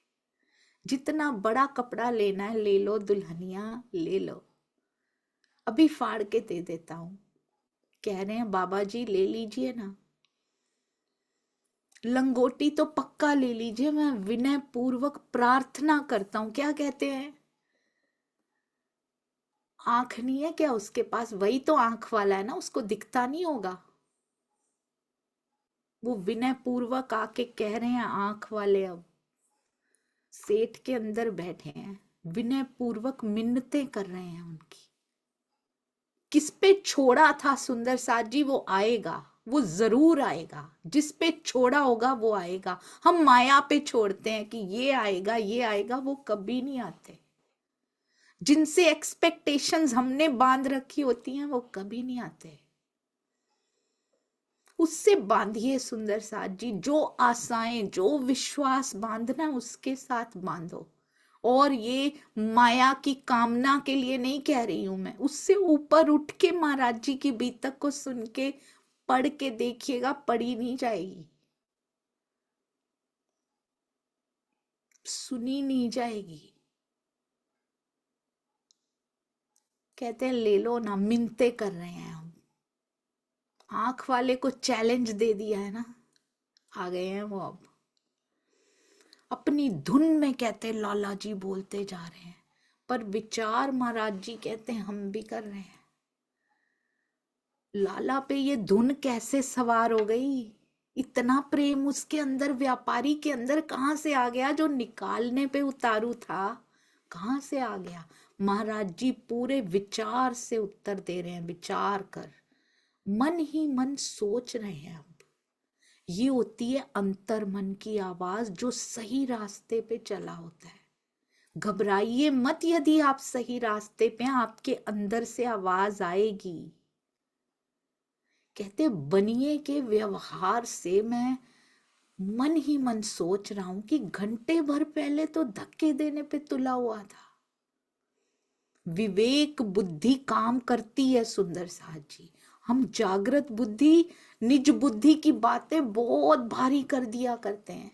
जितना बड़ा कपड़ा लेना है ले लो, दुल्हनिया ले लो, अभी फाड़ के दे देता हूं। कह रहे हैं बाबा जी ले लीजिए ना, लंगोटी तो पक्का ले लीजिए, मैं विनय पूर्वक प्रार्थना करता हूं। क्या कहते हैं? आंख नहीं है क्या उसके पास? वही तो आंख वाला है ना, उसको दिखता नहीं होगा? वो विनय पूर्वक आके कह रहे हैं आंख वाले अब सेठ के अंदर बैठे हैं, विनय पूर्वक मिन्नतें कर रहे हैं उनकी। किस पे छोड़ा था सुंदर साथ जी? वो आएगा, वो जरूर आएगा। जिस पे छोड़ा होगा वो आएगा। हम माया पे छोड़ते हैं कि ये आएगा ये आएगा, वो कभी नहीं आते। जिनसे एक्सपेक्टेशंस हमने बांध रखी होती हैं वो कभी नहीं आते। उससे बांधिए सुंदर साथ जी, जो आशाएं, जो विश्वास बांधना उसके साथ बांधो। और ये माया की कामना के लिए नहीं कह रही हूं मैं, उससे ऊपर उठ के महाराज जी की बीतक को सुन के पढ़ के देखिएगा, पढ़ी नहीं जाएगी, सुनी नहीं जाएगी। कहते हैं ले लो ना, मिन्नतें कर रहे हैं हम। आंख वाले को चैलेंज दे दिया है ना, आ गए हैं वो। अब अपनी धुन में कहते लाला जी बोलते जा रहे हैं, पर विचार महाराज जी कहते हैं हम भी कर रहे हैं। लाला पे ये धुन कैसे सवार हो गई? इतना प्रेम उसके अंदर, व्यापारी के अंदर कहाँ से आ गया? जो निकालने पे उतारू था, कहाँ से आ गया? महाराज जी पूरे विचार से उत्तर दे रहे हैं, विचार कर, मन ही मन सोच रहे हैं। अब ये होती है अंतर मन की आवाज, जो सही रास्ते पे चला होता है। घबराइए मत, यदि आप सही रास्ते पे हैं, आपके अंदर से आवाज आएगी। कहते बनिए के व्यवहार से मैं मन ही मन सोच रहा हूं कि घंटे भर पहले तो धक्के देने पे तुला हुआ था। विवेक बुद्धि काम करती है सुंदर साथ जी। हम जागृत बुद्धि, निज बुद्धि की बातें बहुत भारी कर दिया करते हैं।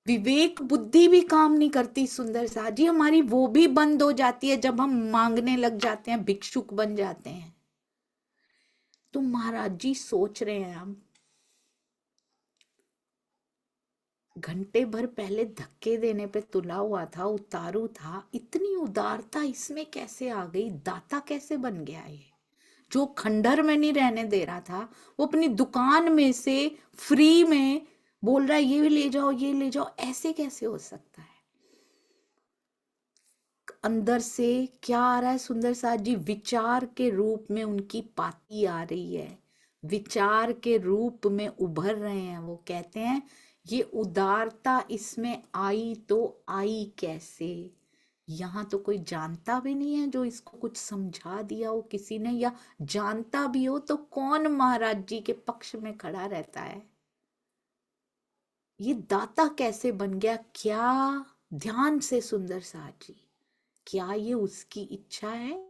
विवेक बुद्धि भी काम नहीं करती सुंदर साथ जी, हमारी वो भी बंद हो जाती है जब हम मांगने लग जाते हैं, भिक्षुक बन जाते हैं। तो महाराज जी सोच रहे हैं, हम घंटे भर पहले धक्के देने पे तुला हुआ था, उतारू था, इतनी उदारता इसमें कैसे आ गई? दाता कैसे बन गया ये? जो खंडर में नहीं रहने दे रहा था, वो अपनी दुकान में से फ्री में बोल रहा है ये भी ले जाओ, ये ले जाओ। ऐसे कैसे हो सकता है? अंदर से क्या आ रहा है सुंदर साथ जी? विचार के रूप में उनकी पाती आ रही है, विचार के रूप में उभर रहे हैं। वो कहते हैं ये उदारता इसमें आई तो आई कैसे? यहाँ तो कोई जानता भी नहीं है जो इसको कुछ समझा दिया हो किसी ने, या जानता भी हो तो कौन महाराज जी के पक्ष में खड़ा रहता है? ये दाता कैसे बन गया? क्या ध्यान से सुंदर साथ जी, क्या ये उसकी इच्छा है?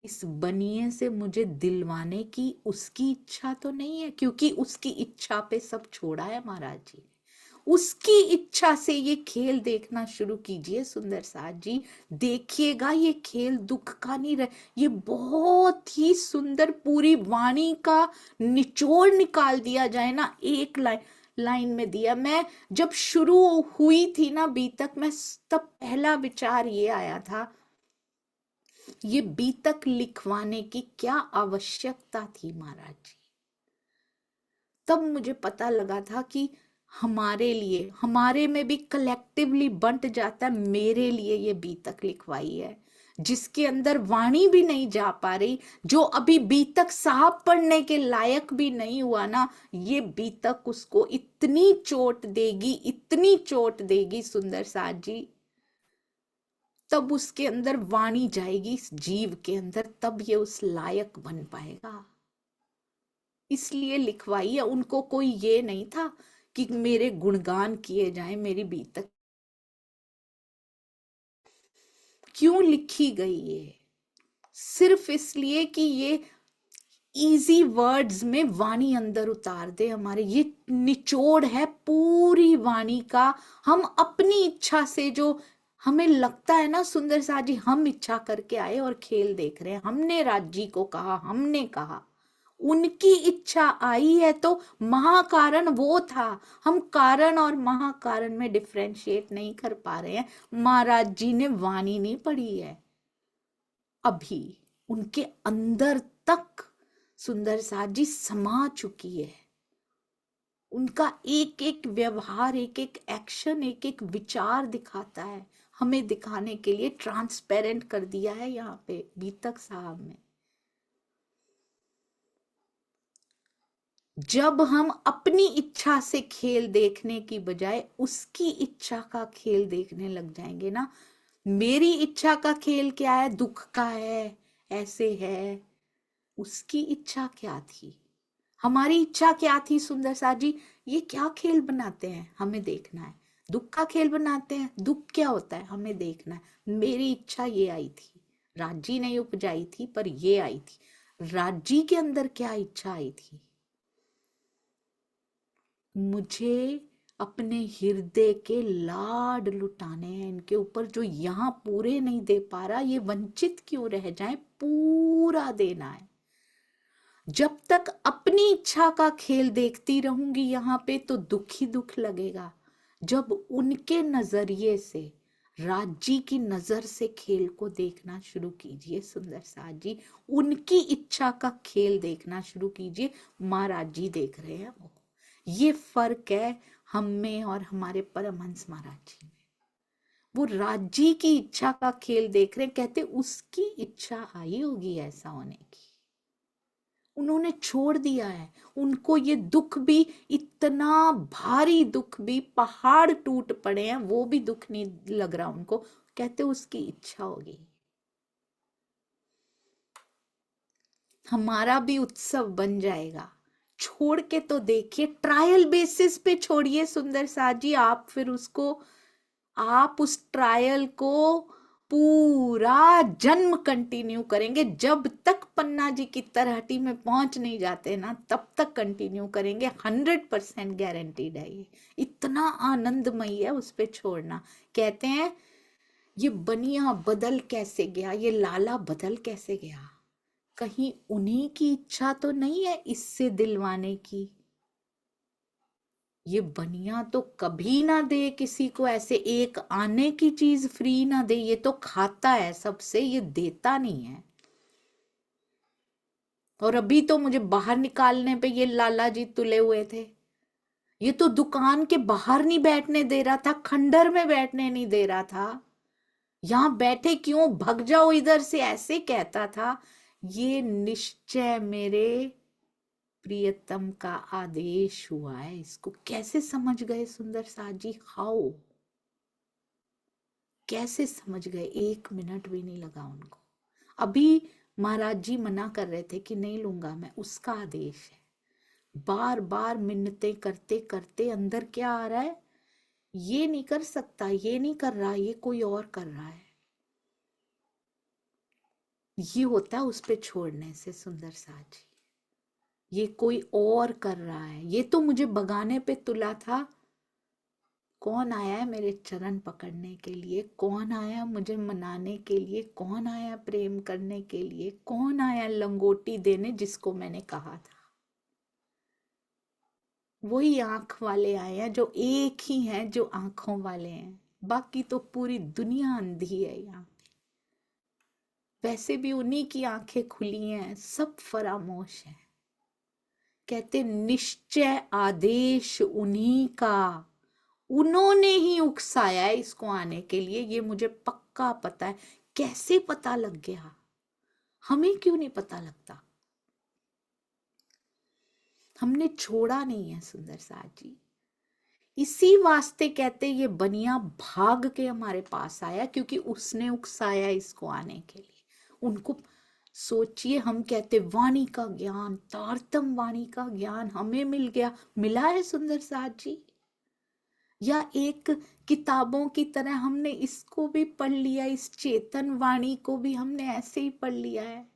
इस बनिए से मुझे दिलवाने की उसकी इच्छा तो नहीं है, क्योंकि उसकी इच्छा पे सब छोड़ा है महाराज जी ने। उसकी इच्छा से ये खेल देखना शुरू कीजिए सुंदर साथ जी। देखिएगा ये खेल दुख का नहीं रहे, ये बहुत ही सुंदर। पूरी वाणी का निचोड़ निकाल दिया जाए ना, एक लाइन में दिया। मैं जब शुरू हुई थी ना बीतक में, तब पहला विचार ये आया था, ये बीतक लिखवाने की क्या आवश्यकता थी महाराज जी? तब मुझे पता लगा था कि हमारे लिए, हमारे में भी कलेक्टिवली बंट जाता है। मेरे लिए ये बीतक लिखवाई है, जिसके अंदर वाणी भी नहीं जा पा रही, जो अभी बीतक साहब पढ़ने के लायक भी नहीं हुआ ना, ये बीतक उसको इतनी चोट देगी, इतनी चोट देगी सुंदर साथ जी। तब उसके अंदर वाणी जाएगी इस जीव के अंदर, तब ये उस लायक बन पाएगा। इसलिए लिखवाई है। उनको कोई ये नहीं था कि मेरे गुणगान किए जाएं, मेरी बीतक क्यों लिखी गई? ये सिर्फ इसलिए कि ये इजी वर्ड्स में वाणी अंदर उतार दे हमारे। ये निचोड़ है पूरी वाणी का। हम अपनी इच्छा से, जो हमें लगता है ना सुंदर साथ जी, हम इच्छा करके आए और खेल देख रहे हैं, हमने राज जी को कहा, हमने कहा, उनकी इच्छा आई है तो महाकारण वो था। हम कारण और महाकारण में डिफरेंशिएट नहीं कर पा रहे हैं। महाराज जी ने वाणी नहीं पढ़ी है अभी, उनके अंदर तक सुंदर साथ जी समा चुकी है। उनका एक एक व्यवहार, एक एक एक्शन, एक एक विचार दिखाता है, हमें दिखाने के लिए ट्रांसपेरेंट कर दिया है यहाँ पे बीतक साहब ने। जब हम अपनी इच्छा से खेल देखने की बजाय उसकी इच्छा का खेल देखने लग जाएंगे ना, मेरी इच्छा का खेल क्या है? दुख का है, ऐसे है। उसकी इच्छा क्या थी? हमारी इच्छा क्या थी सुंदर साथ जी? ये क्या खेल बनाते हैं, हमें देखना है। दुख का खेल बनाते हैं, दुख क्या होता है हमें देखना है। मेरी इच्छा ये आई थी, राजी नहीं उपजाई थी, पर ये आई थी। राजी के अंदर क्या इच्छा आई थी? मुझे अपने हृदय के लाड लुटाने हैं इनके ऊपर, जो यहाँ पूरे नहीं दे पा रहा, ये वंचित क्यों रह जाए, पूरा देना है। जब तक अपनी इच्छा का खेल देखती रहूंगी यहाँ पे तो दुख ही दुख लगेगा। जब उनके नजरिए से, राज्य की नजर से खेल को देखना शुरू कीजिए सुंदर साथ जी, उनकी इच्छा का खेल देखना शुरू कीजिए। महाराज जी देख रहे हैं वो, ये फर्क है हम में और हमारे परमहंस महाराज जी में। वो राज्य की इच्छा का खेल देख रहे हैं, कहते उसकी इच्छा आई होगी ऐसा होने की, उन्होंने छोड़ दिया है। उनको ये दुख भी, इतना भारी दुख भी, पहाड़ टूट पड़े हैं वो भी दुख नहीं लग रहा उनको, कहते उसकी इच्छा होगी। हमारा भी उत्सव बन जाएगा। छोड़ के तो देखिए, ट्रायल बेसिस पे छोड़िए सुंदर साथ जी, आप फिर उसको, आप उस ट्रायल को पूरा जन्म कंटिन्यू करेंगे। जब तक पन्ना जी की तरहटी में पहुंच नहीं जाते ना, तब तक कंटिन्यू करेंगे। 100% गारंटीड है ये। इतना आनंदमयी है उस पे छोड़ना। कहते हैं ये बनिया बदल कैसे गया, ये लाला बदल कैसे गया, कहीं उन्हीं की इच्छा तो नहीं है इससे दिलवाने की। ये बनिया तो कभी ना दे किसी को ऐसे एक आने की चीज फ्री ना दे, ये तो खाता है सबसे, ये देता नहीं है। और अभी तो मुझे बाहर निकालने पे ये लाला जी तुले हुए थे। ये तो दुकान के बाहर नहीं बैठने दे रहा था, खंडर में बैठने नहीं दे रहा था, यहां बैठे क्यों, भग जाओ इधर से, ऐसे कहता था। ये निश्चय मेरे प्रियतम का आदेश हुआ है। इसको कैसे समझ गए सुंदर साथ जी, हाउ, कैसे समझ गए, 1 मिनट भी नहीं लगा उनको। अभी महाराज जी मना कर रहे थे कि नहीं लूंगा मैं, उसका आदेश है। बार बार मिन्नतें करते करते अंदर क्या आ रहा है, ये नहीं कर सकता, ये नहीं कर रहा, ये कोई और कर रहा है। ये होता है उस पे छोड़ने से सुंदर साथ जी, ये कोई और कर रहा है, ये तो मुझे बगाने पे तुला था। कौन आया है मेरे चरण पकड़ने के लिए, कौन आया मुझे मनाने के लिए, कौन आया प्रेम करने के लिए, कौन आया लंगोटी देने जिसको मैंने कहा था। वही आंख वाले आए हैं, जो एक ही हैं जो आंखों वाले हैं, बाकी तो पूरी दुनिया अंधी है यहाँ पे। वैसे भी उन्हीं की आंखें खुली हैं, सब फरामोश है। कहते निश्चय आदेश उन्हीं का, उन्होंने ही उकसाया है इसको आने के लिए, ये मुझे पक्का पता है। कैसे पता लग गया, हमें क्यों नहीं पता लगता, हमने छोड़ा नहीं है सुंदर साथ जी। इसी वास्ते कहते ये बनिया भाग के हमारे पास आया, क्योंकि उसने उकसाया इसको आने के लिए। उनको सोचिए, हम कहते वाणी का ज्ञान, तारतम वाणी का ज्ञान हमें मिल गया, मिला है सुंदर साथ जी, या एक किताबों की तरह हमने इसको भी पढ़ लिया, इस चेतन वाणी को भी हमने ऐसे ही पढ़ लिया है।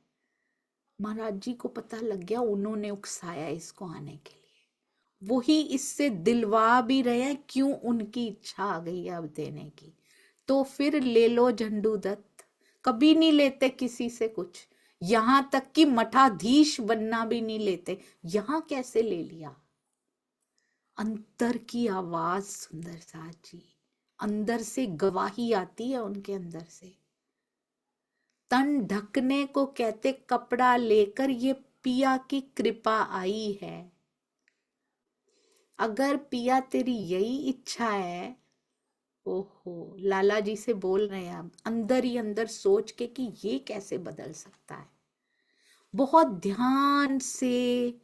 महाराज जी को पता लग गया, उन्होंने उकसाया इसको आने के लिए, वही इससे दिलवा भी रहे हैं, क्यों उनकी इच्छा आ गई है अब देने की। तो फिर ले लो झंडू दत्त, कभी नहीं लेते किसी से कुछ, यहां तक कि मठाधीश बनना भी नहीं लेते, यहां कैसे ले लिया। अंतर की आवाज सुंदर साथ जी, अंदर से गवाही आती है उनके अंदर से। तन ढकने को कहते कपड़ा लेकर, ये पिया की कृपा आई है। अगर पिया तेरी यही इच्छा है, ओहो, लाला जी से बोल रहे हैं अब अंदर ही अंदर सोच के कि ये कैसे बदल सकता है। बहुत ध्यान से,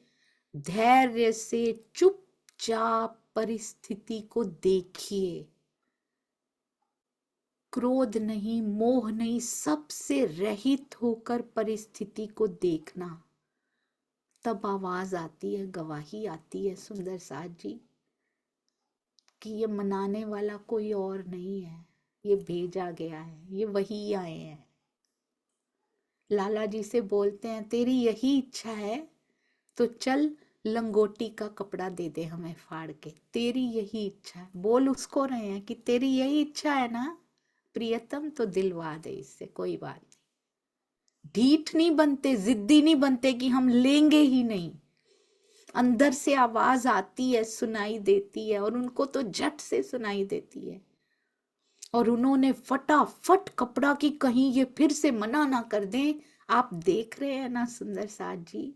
धैर्य से, चुपचाप परिस्थिति को देखिए, क्रोध नहीं, मोह नहीं, सबसे रहित होकर परिस्थिति को देखना। तब आवाज आती है, गवाही आती है सुंदर साथ जी, कि ये मनाने वाला कोई और नहीं है, ये भेजा गया है, ये वही आए हैं। लाला जी से बोलते हैं तेरी यही इच्छा है तो चल लंगोटी का कपड़ा दे दे हमें फाड़ के, तेरी यही इच्छा है। बोल उसको रहे हैं कि तेरी यही इच्छा है ना प्रियतम, तो दिलवा दे इससे, कोई बात नहीं। ढीठ नहीं बनते, जिद्दी नहीं बनते कि हम लेंगे ही नहीं। अंदर से आवाज आती है, सुनाई देती है, और उनको तो झट से सुनाई देती है। और उन्होंने फटाफट कपड़ा की कहीं ये फिर से मना ना कर दें। आप देख रहे हैं ना सुंदर साथ जी,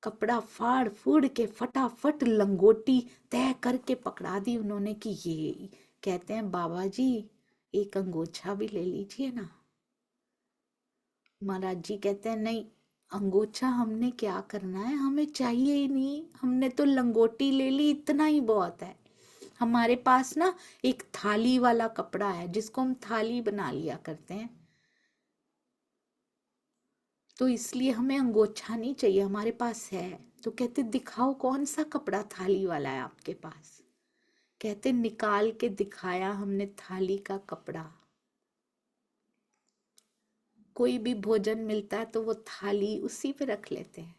कपड़ा फाड़ फूड़ के फटाफट लंगोटी तय करके पकड़ा दी उन्होंने कि ये, कहते हैं बाबा जी एक अंगोछा भी ले लीजिए ना। महाराज जी कहते हैं नहीं, अंगोछा हमने क्या करना है, हमें चाहिए ही नहीं, हमने तो लंगोटी ले ली, इतना ही बहुत है। हमारे पास ना एक थाली वाला कपड़ा है जिसको हम थाली बना लिया करते हैं, तो इसलिए हमें अंगोछा नहीं चाहिए, हमारे पास है। तो कहते दिखाओ कौन सा कपड़ा थाली वाला है आपके पास। कहते निकाल के दिखाया हमने थाली का कपड़ा। कोई भी भोजन मिलता है तो वो थाली उसी पे रख लेते हैं,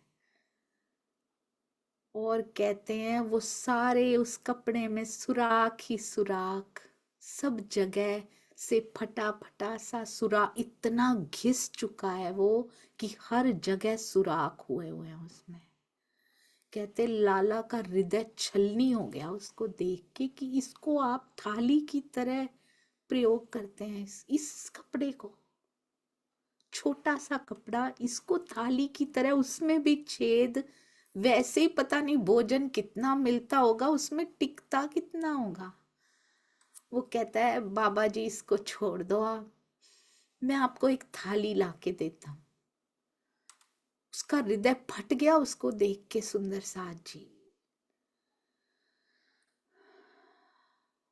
और कहते हैं वो सारे उस कपड़े में सुराख ही सुराख, सब जगह से फटा फटा सा सुराख, इतना घिस चुका है वो कि हर जगह सुराख हुए हुए हैं उसमें। कहते लाला का हृदय छलनी हो गया उसको देख के कि इसको आप थाली की तरह प्रयोग करते हैं, इस कपड़े को, छोटा सा कपड़ा, इसको थाली की तरह, उसमें भी छेद। वैसे ही पता नहीं भोजन कितना मिलता होगा, उसमें टिकता कितना होगा। वो कहता है बाबा जी इसको छोड़ दो आप, मैं आपको एक थाली ला के देता हूँ। उसका हृदय फट गया उसको देख के सुंदर साथ जी।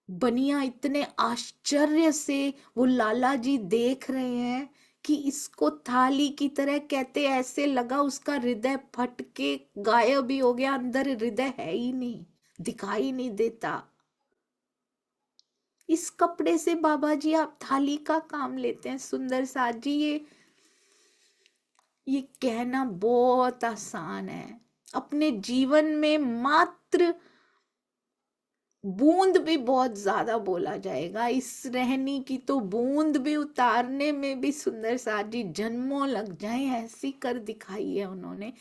बनिया इतने आश्चर्य से वो लाला जी देख रहे हैं कि इसको थाली की तरह, कहते ऐसे लगा उसका हृदय फट के गायब ही हो गया, अंदर हृदय है ही नहीं, दिखाई नहीं देता। इस कपड़े से बाबा जी आप थाली का काम लेते हैं सुंदर साथ जी। ये कहना बहुत आसान है, अपने जीवन में मात्र बूंद भी बहुत ज्यादा बोला जाएगा, इस रहनी की तो बूंद भी उतारने में भी सुंदर साथ जी जन्मों लग जाए, ऐसी कर दिखाई है उन्होंने।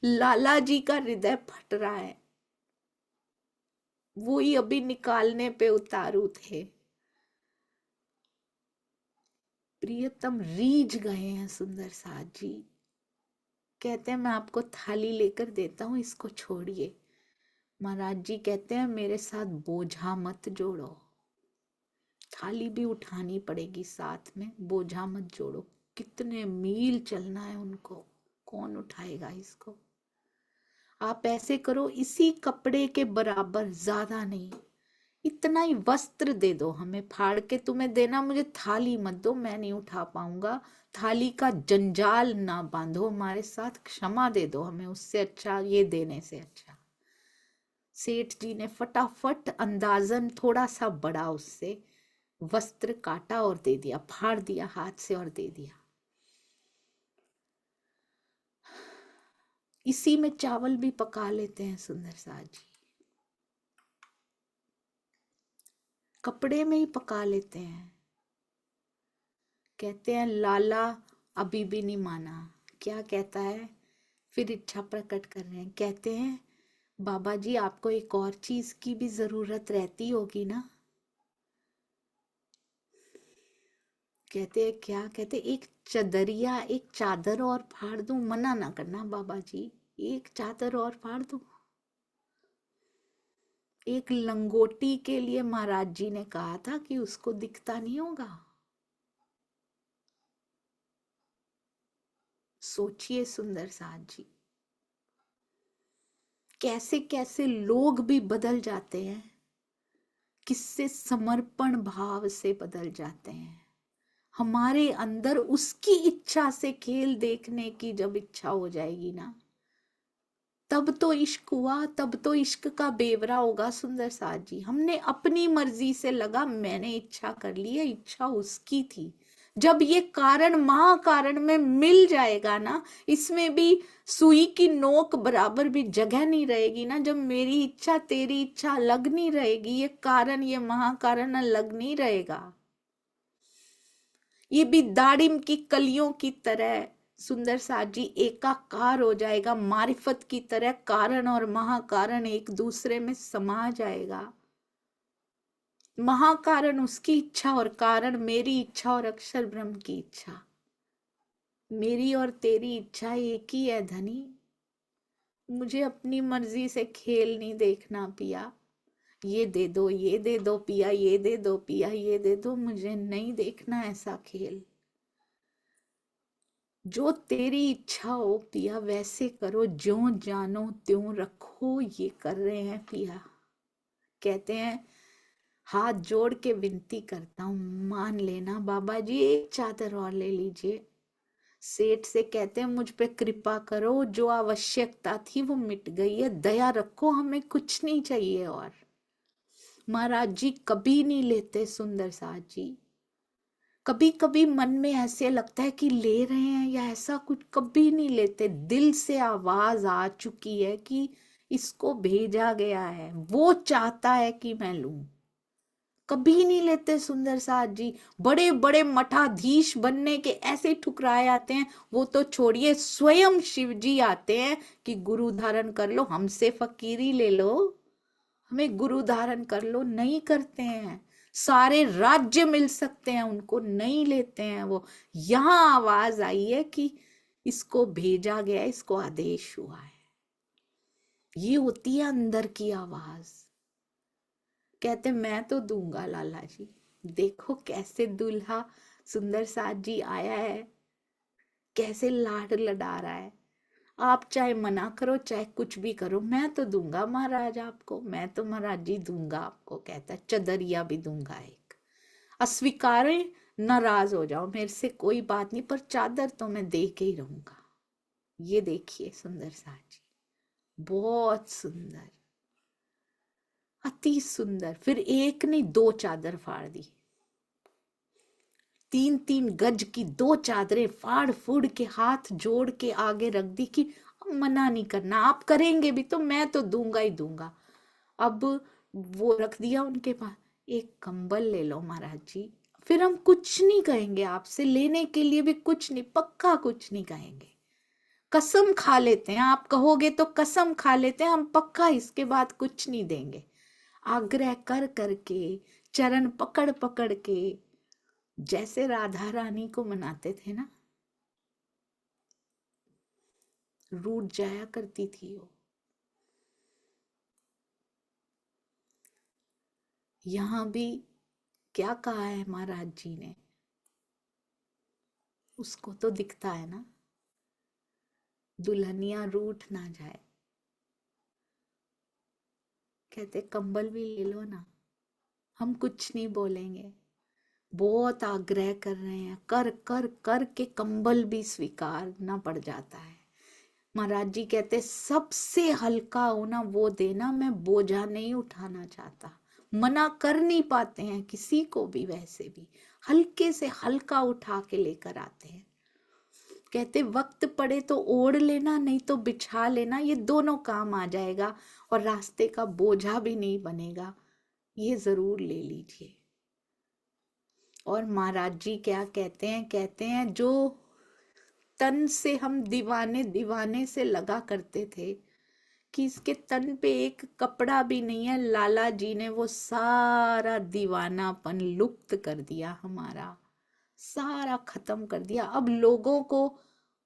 लाला जी का हृदय फट रहा है, वो ही अभी निकालने पे उतारू थे। प्रियतम रीझ गए हैं सुंदर साथ जी, कहते हैं मैं आपको थाली लेकर देता हूं, इसको छोड़िए। महाराज जी कहते हैं मेरे साथ बोझा मत जोड़ो, थाली भी उठानी पड़ेगी साथ में, बोझा मत जोड़ो। कितने मील चलना है उनको, कौन उठाएगा इसको। आप ऐसे करो, इसी कपड़े के बराबर, ज्यादा नहीं, इतना ही वस्त्र दे दो हमें, फाड़ के तुम्हें देना, मुझे थाली मत दो, मैं नहीं उठा पाऊंगा। थाली का जंजाल ना बांधो हमारे साथ, क्षमा दे दो हमें, उससे अच्छा, ये देने से अच्छा। सेठ जी ने फटाफट अंदाजन थोड़ा सा बड़ा उससे वस्त्र काटा और दे दिया, फाड़ दिया हाथ से और दे दिया। इसी में चावल भी पका लेते हैं सुंदर साथ जी, कपड़े में ही पका लेते हैं। कहते हैं लाला अभी भी नहीं माना, क्या कहता है, फिर इच्छा प्रकट कर रहे हैं। कहते हैं बाबा जी आपको एक और चीज की भी जरूरत रहती होगी ना। कहते हैं क्या, कहते एक चदरिया, एक चादर और फाड़ दूं, मना ना करना बाबा जी, एक चादर और फाड़ दूं। एक लंगोटी के लिए महाराज जी ने कहा था कि उसको दिखता नहीं होगा। सोचिए सुंदर साथ जी, कैसे कैसे लोग भी बदल जाते हैं, किससे समर्पण भाव से बदल जाते हैं। हमारे अंदर उसकी इच्छा से खेल देखने की जब इच्छा हो जाएगी ना, तब तो इश्क हुआ, तब तो इश्क का बेवरा होगा सुंदर साथ जी। हमने अपनी मर्जी से लगा, मैंने इच्छा कर ली है, इच्छा उसकी थी। जब ये कारण महाकारण में मिल जाएगा ना, इसमें भी सुई की नोक बराबर भी जगह नहीं रहेगी ना, जब मेरी इच्छा तेरी इच्छा अलग नहीं रहेगी, ये कारण ये महाकारण अलग नहीं रहेगा। ये भी दाड़िम की कलियों की तरह सुंदर साथ जी एकाकार हो जाएगा, मारिफत की तरह कारण और महाकारण एक दूसरे में समा जाएगा। महाकारण उसकी इच्छा और कारण मेरी इच्छा और अक्षर ब्रह्म की इच्छा। मेरी और तेरी इच्छा एक ही है धनी। मुझे अपनी मर्जी से खेल नहीं देखना पिया। ये दे दो, ये दे दो पिया, ये दे दो पिया, ये दे दो, मुझे नहीं देखना ऐसा खेल। जो तेरी इच्छा हो पिया वैसे करो, ज्यों जानो त्यों रखो, ये कर रहे हैं पिया। कहते हैं हाथ जोड़ के विनती करता हूँ, मान लेना बाबा जी, एक चादर और ले लीजिए। सेठ से कहते हैं मुझ पे कृपा करो, जो आवश्यकता थी वो मिट गई है, दया रखो, हमें कुछ नहीं चाहिए और। महाराज जी कभी नहीं लेते सुंदर साथ जी। कभी कभी मन में ऐसे लगता है कि ले रहे हैं या ऐसा कुछ, कभी नहीं लेते। दिल से आवाज आ चुकी है कि इसको भेजा गया है, वो चाहता है कि मैं लूं। कभी नहीं लेते सुंदर साथ जी। बड़े बड़े मठाधीश बनने के ऐसे ठुकराए आते हैं, वो तो छोड़िए, स्वयं शिव जी आते हैं कि गुरु धारण कर लो, हमसे फकीरी ले लो, हमें गुरु धारण कर लो। नहीं करते हैं। सारे राज्य मिल सकते हैं उनको, नहीं लेते हैं वो। यहां आवाज आई है कि इसको भेजा गया, इसको आदेश हुआ है। ये होती है अंदर की आवाज। कहते मैं तो दूंगा लाला जी। देखो कैसे दूल्हा सुंदर साथ जी आया है, कैसे लाड लड़ा रहा है। आप चाहे मना करो चाहे कुछ भी करो, मैं तो दूंगा महाराज आपको, मैं तो महाराज जी दूंगा आपको। कहता है चदरिया भी दूंगा एक। अस्वीकारे, नाराज हो जाओ मेरे से कोई बात नहीं, पर चादर तो मैं दे के ही रहूंगा। ये देखिए सुंदर साथ जी, बहुत सुंदर, अति सुंदर। फिर एक नहीं दो चादर फाड़ दी, 3-3 गज की 2 चादरें फाड़ फूड़ के हाथ जोड़ के आगे रख दी कि अब मना नहीं करना, आप करेंगे भी तो मैं तो दूंगा ही दूंगा। अब वो रख दिया उनके पास, एक कंबल ले लो महाराज जी, फिर हम कुछ नहीं कहेंगे आपसे, लेने के लिए भी कुछ नहीं, पक्का कुछ नहीं कहेंगे। कसम खा लेते हैं, आप कहोगे तो कसम खा लेते हैं, हम पक्का इसके बाद कुछ नहीं देंगे। आग्रह कर करके, चरण पकड़ पकड़ के, जैसे राधा रानी को मनाते थे ना, रूठ जाया करती थी वो। यहां भी क्या कहा है महाराज जी ने, उसको तो दिखता है ना, दुल्हनिया रूठ ना जाए। कहते कंबल भी ले लो ना, हम कुछ नहीं बोलेंगे। बहुत आग्रह कर रहे हैं, कर कर कर के कंबल भी स्वीकारना पड़ जाता है। महाराज जी कहते सबसे हल्का होना वो देना, मैं बोझा नहीं उठाना चाहता। मना कर नहीं पाते हैं किसी को भी, वैसे भी हल्के से हल्का उठा के लेकर आते हैं। कहते वक्त पड़े तो ओढ़ लेना, नहीं तो बिछा लेना, ये दोनों काम आ जाएगा और रास्ते का बोझा भी नहीं बनेगा, ये जरूर ले लीजिए। और महाराज जी क्या कहते हैं, कहते हैं जो तन से हम दीवाने दीवाने से लगा करते थे कि इसके तन पे एक कपड़ा भी नहीं है, लाला जी ने वो सारा दीवानापन लुप्त कर दिया, हमारा सारा खत्म कर दिया। अब लोगों को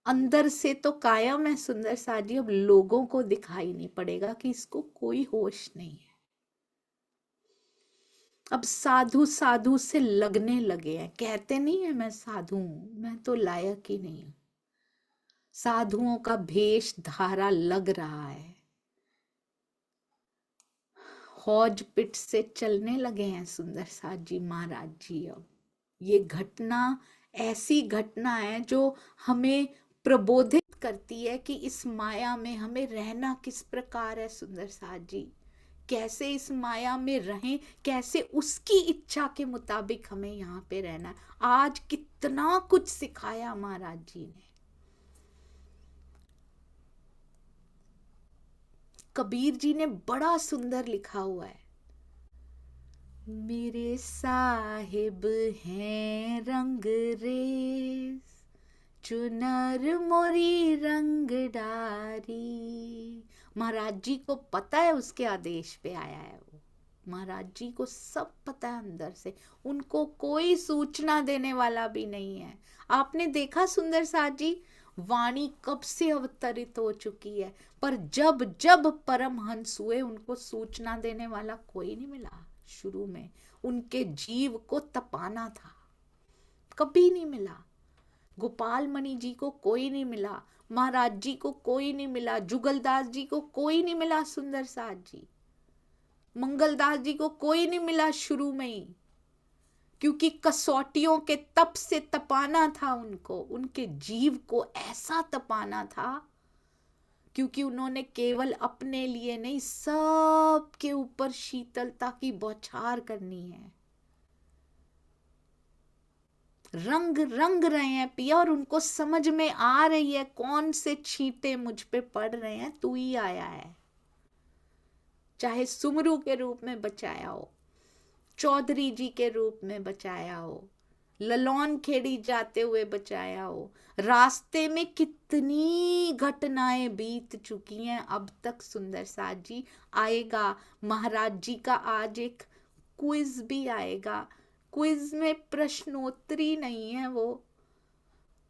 अंदर से तो कायम है सुंदर साथ जी, अब लोगों को दिखाई नहीं पड़ेगा कि इसको कोई होश नहीं है। अब साधु साधु से लगने लगे हैं, कहते नहीं है मैं साधु हूं, मैं तो लायक ही नहीं हूं। साधुओं का भेष धारा लग रहा है, हौज पिट से चलने लगे हैं सुंदर साथ जी महाराज जी। अब ये घटना ऐसी घटना है जो हमें प्रबोधित करती है कि इस माया में हमें रहना किस प्रकार है सुंदर साथ जी, कैसे इस माया में रहें, कैसे उसकी इच्छा के मुताबिक हमें यहाँ पे रहना है। आज कितना कुछ सिखाया महाराज जी ने। कबीर जी ने बड़ा सुंदर लिखा हुआ है, मेरे साहिब हैं रंगरेज, चुनर मोरी रंग डारी। महाराज जी को पता है उसके आदेश पे आया है वो। महाराज जी को सब पता है अंदर से, उनको कोई सूचना देने वाला भी नहीं है। आपने देखा सुंदर साथ जी, वाणी कब से अवतरित हो चुकी है, पर जब जब परमहंस हुए उनको सूचना देने वाला कोई नहीं मिला। शुरू में उनके जीव को तपाना था, कभी नहीं मिला। गोपाल मणि जी को कोई नहीं मिला, महाराज जी को कोई नहीं मिला, जुगलदास जी को कोई नहीं मिला, सुंदर साथ जी, मंगलदास जी को कोई नहीं मिला शुरू में ही, क्योंकि कसौटियों के तप से तपाना था उनको, उनके जीव को ऐसा तपाना था, क्योंकि उन्होंने केवल अपने लिए नहीं, सबके ऊपर शीतलता की बौछार करनी है। रंग रंग रहे हैं पिया, और उनको समझ में आ रही है कौन से छींटे मुझ पे पड़ रहे हैं, तू ही आया है। चाहे सुमरू के रूप में बचाया हो, चौधरी जी के रूप में बचाया हो, ललौन खेड़ी जाते हुए बचाया हो, रास्ते में कितनी घटनाएं बीत चुकी हैं अब तक। सुंदर साथ जी आएगा, महाराज जी का आज एक क्विज भी आएगा। क्विज में प्रश्नोत्तरी नहीं है वो,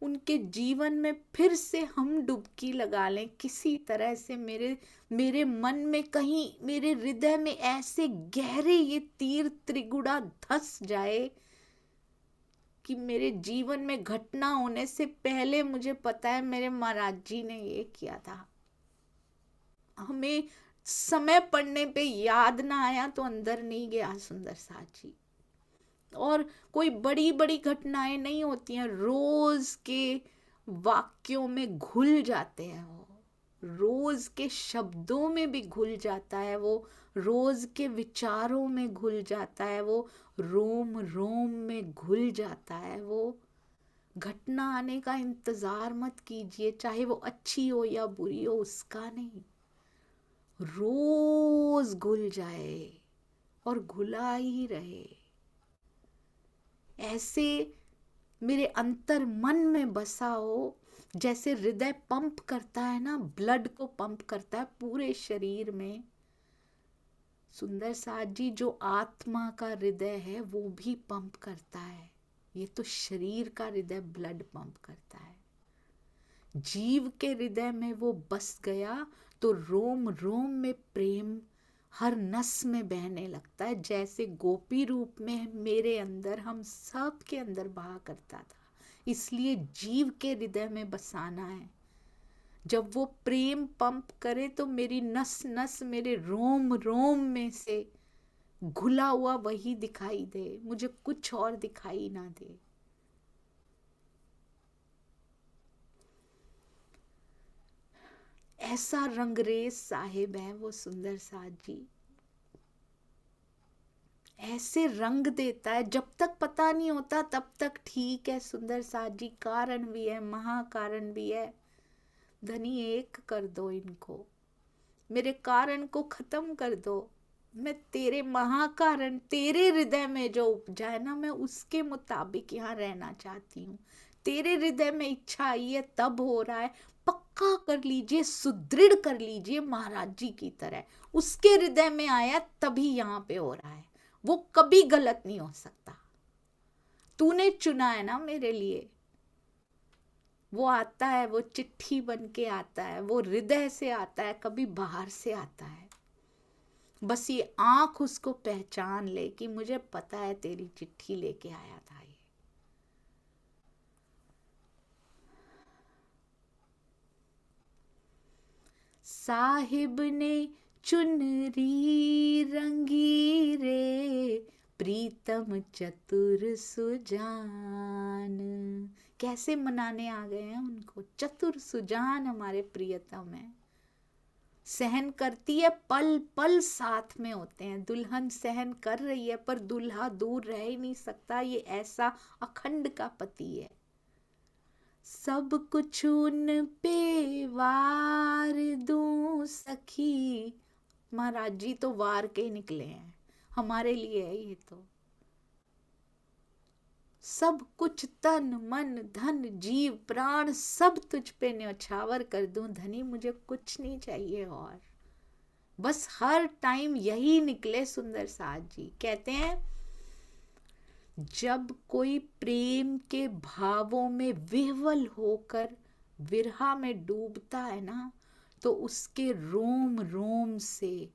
उनके जीवन में फिर से हम डुबकी लगा लें किसी तरह से। मेरे मन में कहीं, मेरे हृदय में ऐसे गहरे ये तीर त्रिगुड़ा धस जाए कि मेरे जीवन में घटना होने से पहले मुझे पता है मेरे महाराज जी ने ये किया था। हमें समय पड़ने पे याद ना आया तो अंदर नहीं गया सुंदर साथ जी। और कोई बड़ी बड़ी घटनाएं नहीं होती हैं, रोज के वाक्यों में घुल जाते हैं वो, रोज के शब्दों में भी घुल जाता है वो, रोज के विचारों में घुल जाता है वो, रोम रोम में घुल जाता है वो। घटना आने का इंतजार मत कीजिए, चाहे वो अच्छी हो या बुरी हो, उसका नहीं, रोज घुल जाए और घुला ही रहे। ऐसे मेरे अंतर मन में बसा हो, जैसे हृदय पंप करता है ना, ब्लड को पंप करता है पूरे शरीर में। सुंदर साथ जी, जो आत्मा का हृदय है वो भी पंप करता है, ये तो शरीर का हृदय ब्लड पंप करता है। जीव के हृदय में वो बस गया तो रोम रोम में प्रेम हर नस में बहने लगता है, जैसे गोपी रूप में मेरे अंदर, हम सब के अंदर बहा करता था। इसलिए जीव के हृदय में बसाना है। जब वो प्रेम पंप करे तो मेरी नस नस, मेरे रोम रोम में से घुला हुआ वही दिखाई दे, मुझे कुछ और दिखाई ना दे। ऐसा रंगरेज साहिब है वो सुंदर साथ जी, ऐसे रंग देता है। जब तक पता नहीं होता तब तक ठीक है सुंदर साथ जी, कारण भी है, महाकारण भी है। धनी एक कर दो इनको, मेरे कारण को खत्म कर दो, मैं तेरे महाकारण, तेरे हृदय में जो उपजा है ना, मैं उसके मुताबिक यहाँ रहना चाहती हूँ। तेरे हृदय में इच्छा आई है तब हो रहा है, पक्का कर लीजिए, सुदृढ़ कर लीजिए महाराज जी की तरह। उसके हृदय में आया तभी यहाँ पे हो रहा है, वो कभी गलत नहीं हो सकता। तूने चुना है ना मेरे लिए, वो आता है, वो चिट्ठी बन के आता है, वो हृदय से आता है, कभी बाहर से आता है। बस ये आंख उसको पहचान ले कि मुझे पता है तेरी चिट्ठी लेके आया था ये। साहिब ने चुनरी रंगी रे, प्रीतम चतुर सुजान। कैसे मनाने आ गए हैं उनको, चतुर सुजान हमारे प्रियतम है। सहन करती है, पल पल साथ में होते हैं। दुल्हन सहन कर रही है पर दूल्हा दूर रह ही नहीं सकता, ये ऐसा अखंड का पति है। सब कुछ उन पे वार दूं सखी, महाराज जी तो वार के निकले हैं, हमारे लिए है ये तो। सब कुछ तन मन धन जीव प्राण सब तुझ पे न्यौछावर कर दूं धनी, मुझे कुछ नहीं चाहिए और बस हर टाइम यही निकले। सुंदर साथ जी कहते हैं जब कोई प्रेम के भावों में विह्वल होकर विरहा में डूबता है ना, तो उसके रोम रोम से,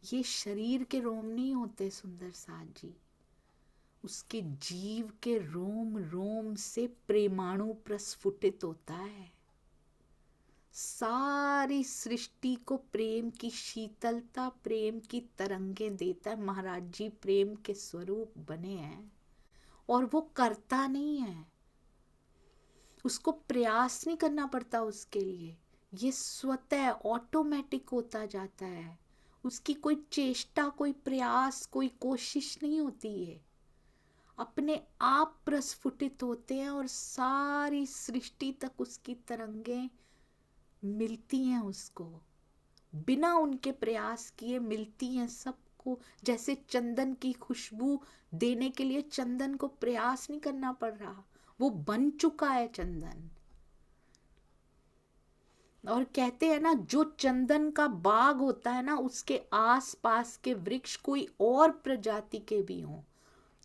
ये शरीर के रोम नहीं होते सुंदर साथ जी, उसके जीव के रोम रोम से प्रेमाणु प्रस्फुटित होता है। सारी सृष्टि को प्रेम की शीतलता, प्रेम की तरंगें देता है। महाराज जी प्रेम के स्वरूप बने हैं और वो करता नहीं है, उसको प्रयास नहीं करना पड़ता उसके लिए, ये स्वतः ऑटोमेटिक होता जाता है। उसकी कोई चेष्टा, कोई प्रयास, कोई कोशिश नहीं होती है, अपने आप प्रस्फुटित होते हैं और सारी सृष्टि तक उसकी तरंगें मिलती हैं उसको, बिना उनके प्रयास किए मिलती हैं सबको। जैसे चंदन की खुशबू देने के लिए चंदन को प्रयास नहीं करना पड़ रहा, वो बन चुका है चंदन। और कहते हैं ना जो चंदन का बाग होता है ना, उसके आसपास के वृक्ष कोई और प्रजाति के भी हों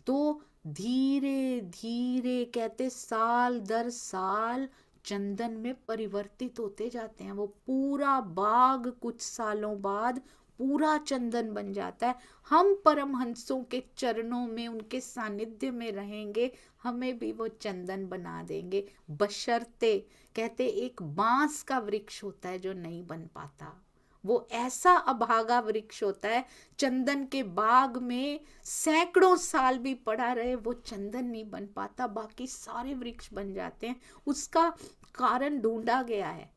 तो धीरे धीरे कहते साल दर साल चंदन में परिवर्तित होते जाते हैं। वो पूरा बाग कुछ सालों बाद पूरा चंदन बन जाता है। हम परमहंसों के चरणों में, उनके सानिध्य में रहेंगे, हमें भी वो चंदन बना देंगे, बशर्ते कहते एक बांस का वृक्ष होता है जो नहीं बन पाता, वो ऐसा अभागा वृक्ष होता है, चंदन के बाग में सैकड़ों साल भी पड़ा रहे वो चंदन नहीं बन पाता, बाकी सारे वृक्ष बन जाते हैं। उसका कारण ढूंढा गया है।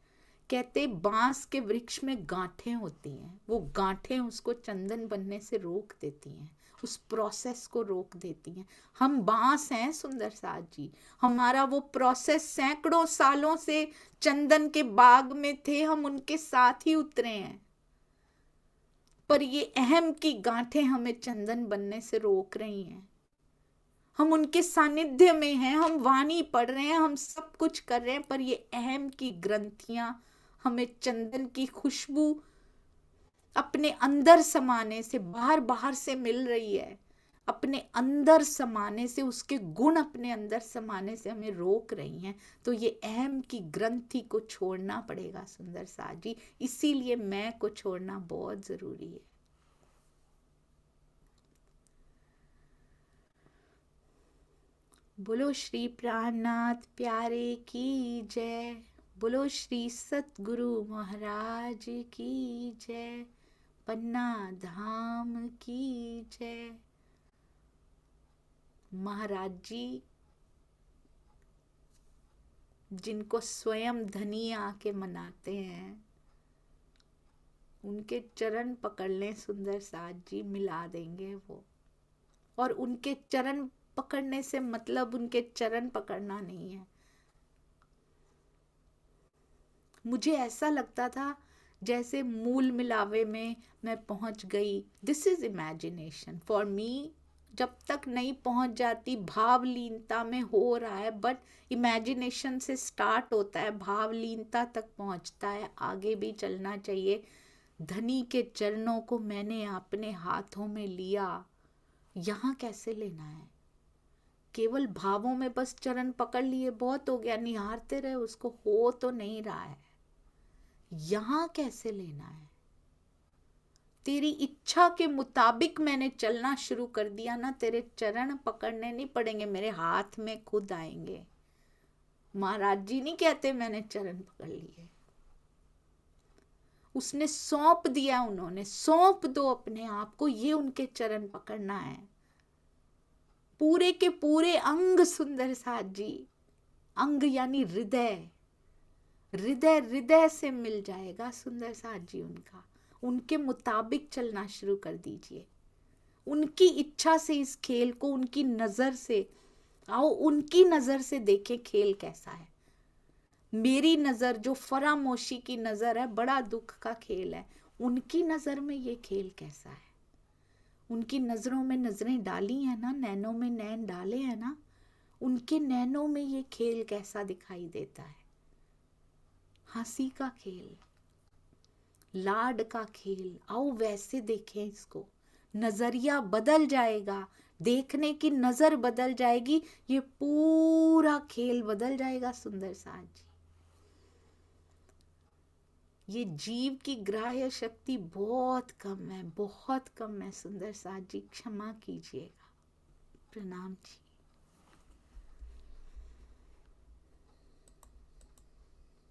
कहते बांस के वृक्ष में गांठें होती हैं, वो गांठें उसको चंदन बनने से रोक देती हैं, उस प्रोसेस को रोक देती हैं। हम बांस हैं सुंदर साथ जी, हमारा वो प्रोसेस सैकड़ों सालों से चंदन के बाग में थे, हम उनके साथ ही उतरे हैं, पर ये अहम की गांठें हमें चंदन बनने से रोक रही हैं। हम उनके सानिध्य में हैं, हम वाणी पढ़ रहे हैं, हम सब कुछ कर रहे हैं, पर ये अहम की ग्रंथियां हमें चंदन की खुशबू अपने अंदर समाने से, बाहर बाहर से मिल रही है, अपने अंदर समाने से, उसके गुण अपने अंदर समाने से हमें रोक रही हैं। तो ये अहम की ग्रंथि को छोड़ना पड़ेगा सुंदर साथ जी, इसीलिए मैं को छोड़ना बहुत जरूरी है। बोलो श्री प्राणनाथ प्यारे की जय, बोलो श्री सतगुरु महाराज की जय, पन्ना धाम की जय। महाराज जी जिनको स्वयं धनी आके मनाते हैं, उनके चरण पकड़ लें सुंदर साथ जी, मिला देंगे वो। और उनके चरण पकड़ने से मतलब उनके चरण पकड़ना नहीं है। मुझे ऐसा लगता था जैसे मूल मिलावे में मैं पहुंच गई, this is imagination for me. जब तक नहीं पहुंच जाती, भावलीनता में हो रहा है, बट इमेजिनेशन से स्टार्ट होता है, भावलीनता तक पहुंचता है, आगे भी चलना चाहिए। धनी के चरणों को मैंने अपने हाथों में लिया, यहाँ कैसे लेना है? केवल भावों में बस चरण पकड़ लिए बहुत हो गया, निहारते रहे उसको, हो तो नहीं रहा है। यहाँ कैसे लेना है? तेरी इच्छा के मुताबिक मैंने चलना शुरू कर दिया ना, तेरे चरण पकड़ने नहीं पड़ेंगे, मेरे हाथ में खुद आएंगे। महाराज जी नहीं कहते मैंने चरण पकड़ लिए, उसने सौंप दिया, उन्होंने सौंप दो अपने आप को, ये उनके चरण पकड़ना है। पूरे के पूरे अंग सुंदर साथ जी, अंग यानी हृदय, हृदय हृदय से मिल जाएगा सुंदर साथ जी उनका। उनके मुताबिक चलना शुरू कर दीजिए, उनकी इच्छा से इस खेल को, उनकी नजर से आओ, उनकी नजर से देखें खेल कैसा है। मेरी नजर जो फरामोशी की नजर है, बड़ा दुख का खेल है, उनकी नजर में ये खेल कैसा है? उनकी नजरों में नजरें डाली हैं ना, नैनों में नैन डाले हैं ना, उनके नैनों में ये खेल कैसा दिखाई देता है। हंसी का खेल, लाड का खेल। आओ वैसे देखें इसको, नजरिया बदल जाएगा, देखने की नजर बदल जाएगी, ये पूरा खेल बदल जाएगा। सुंदर साज जी, ये जीव की ग्राह्य शक्ति बहुत कम है, बहुत कम है। सुंदर साज जी क्षमा कीजिएगा। प्रणाम जी।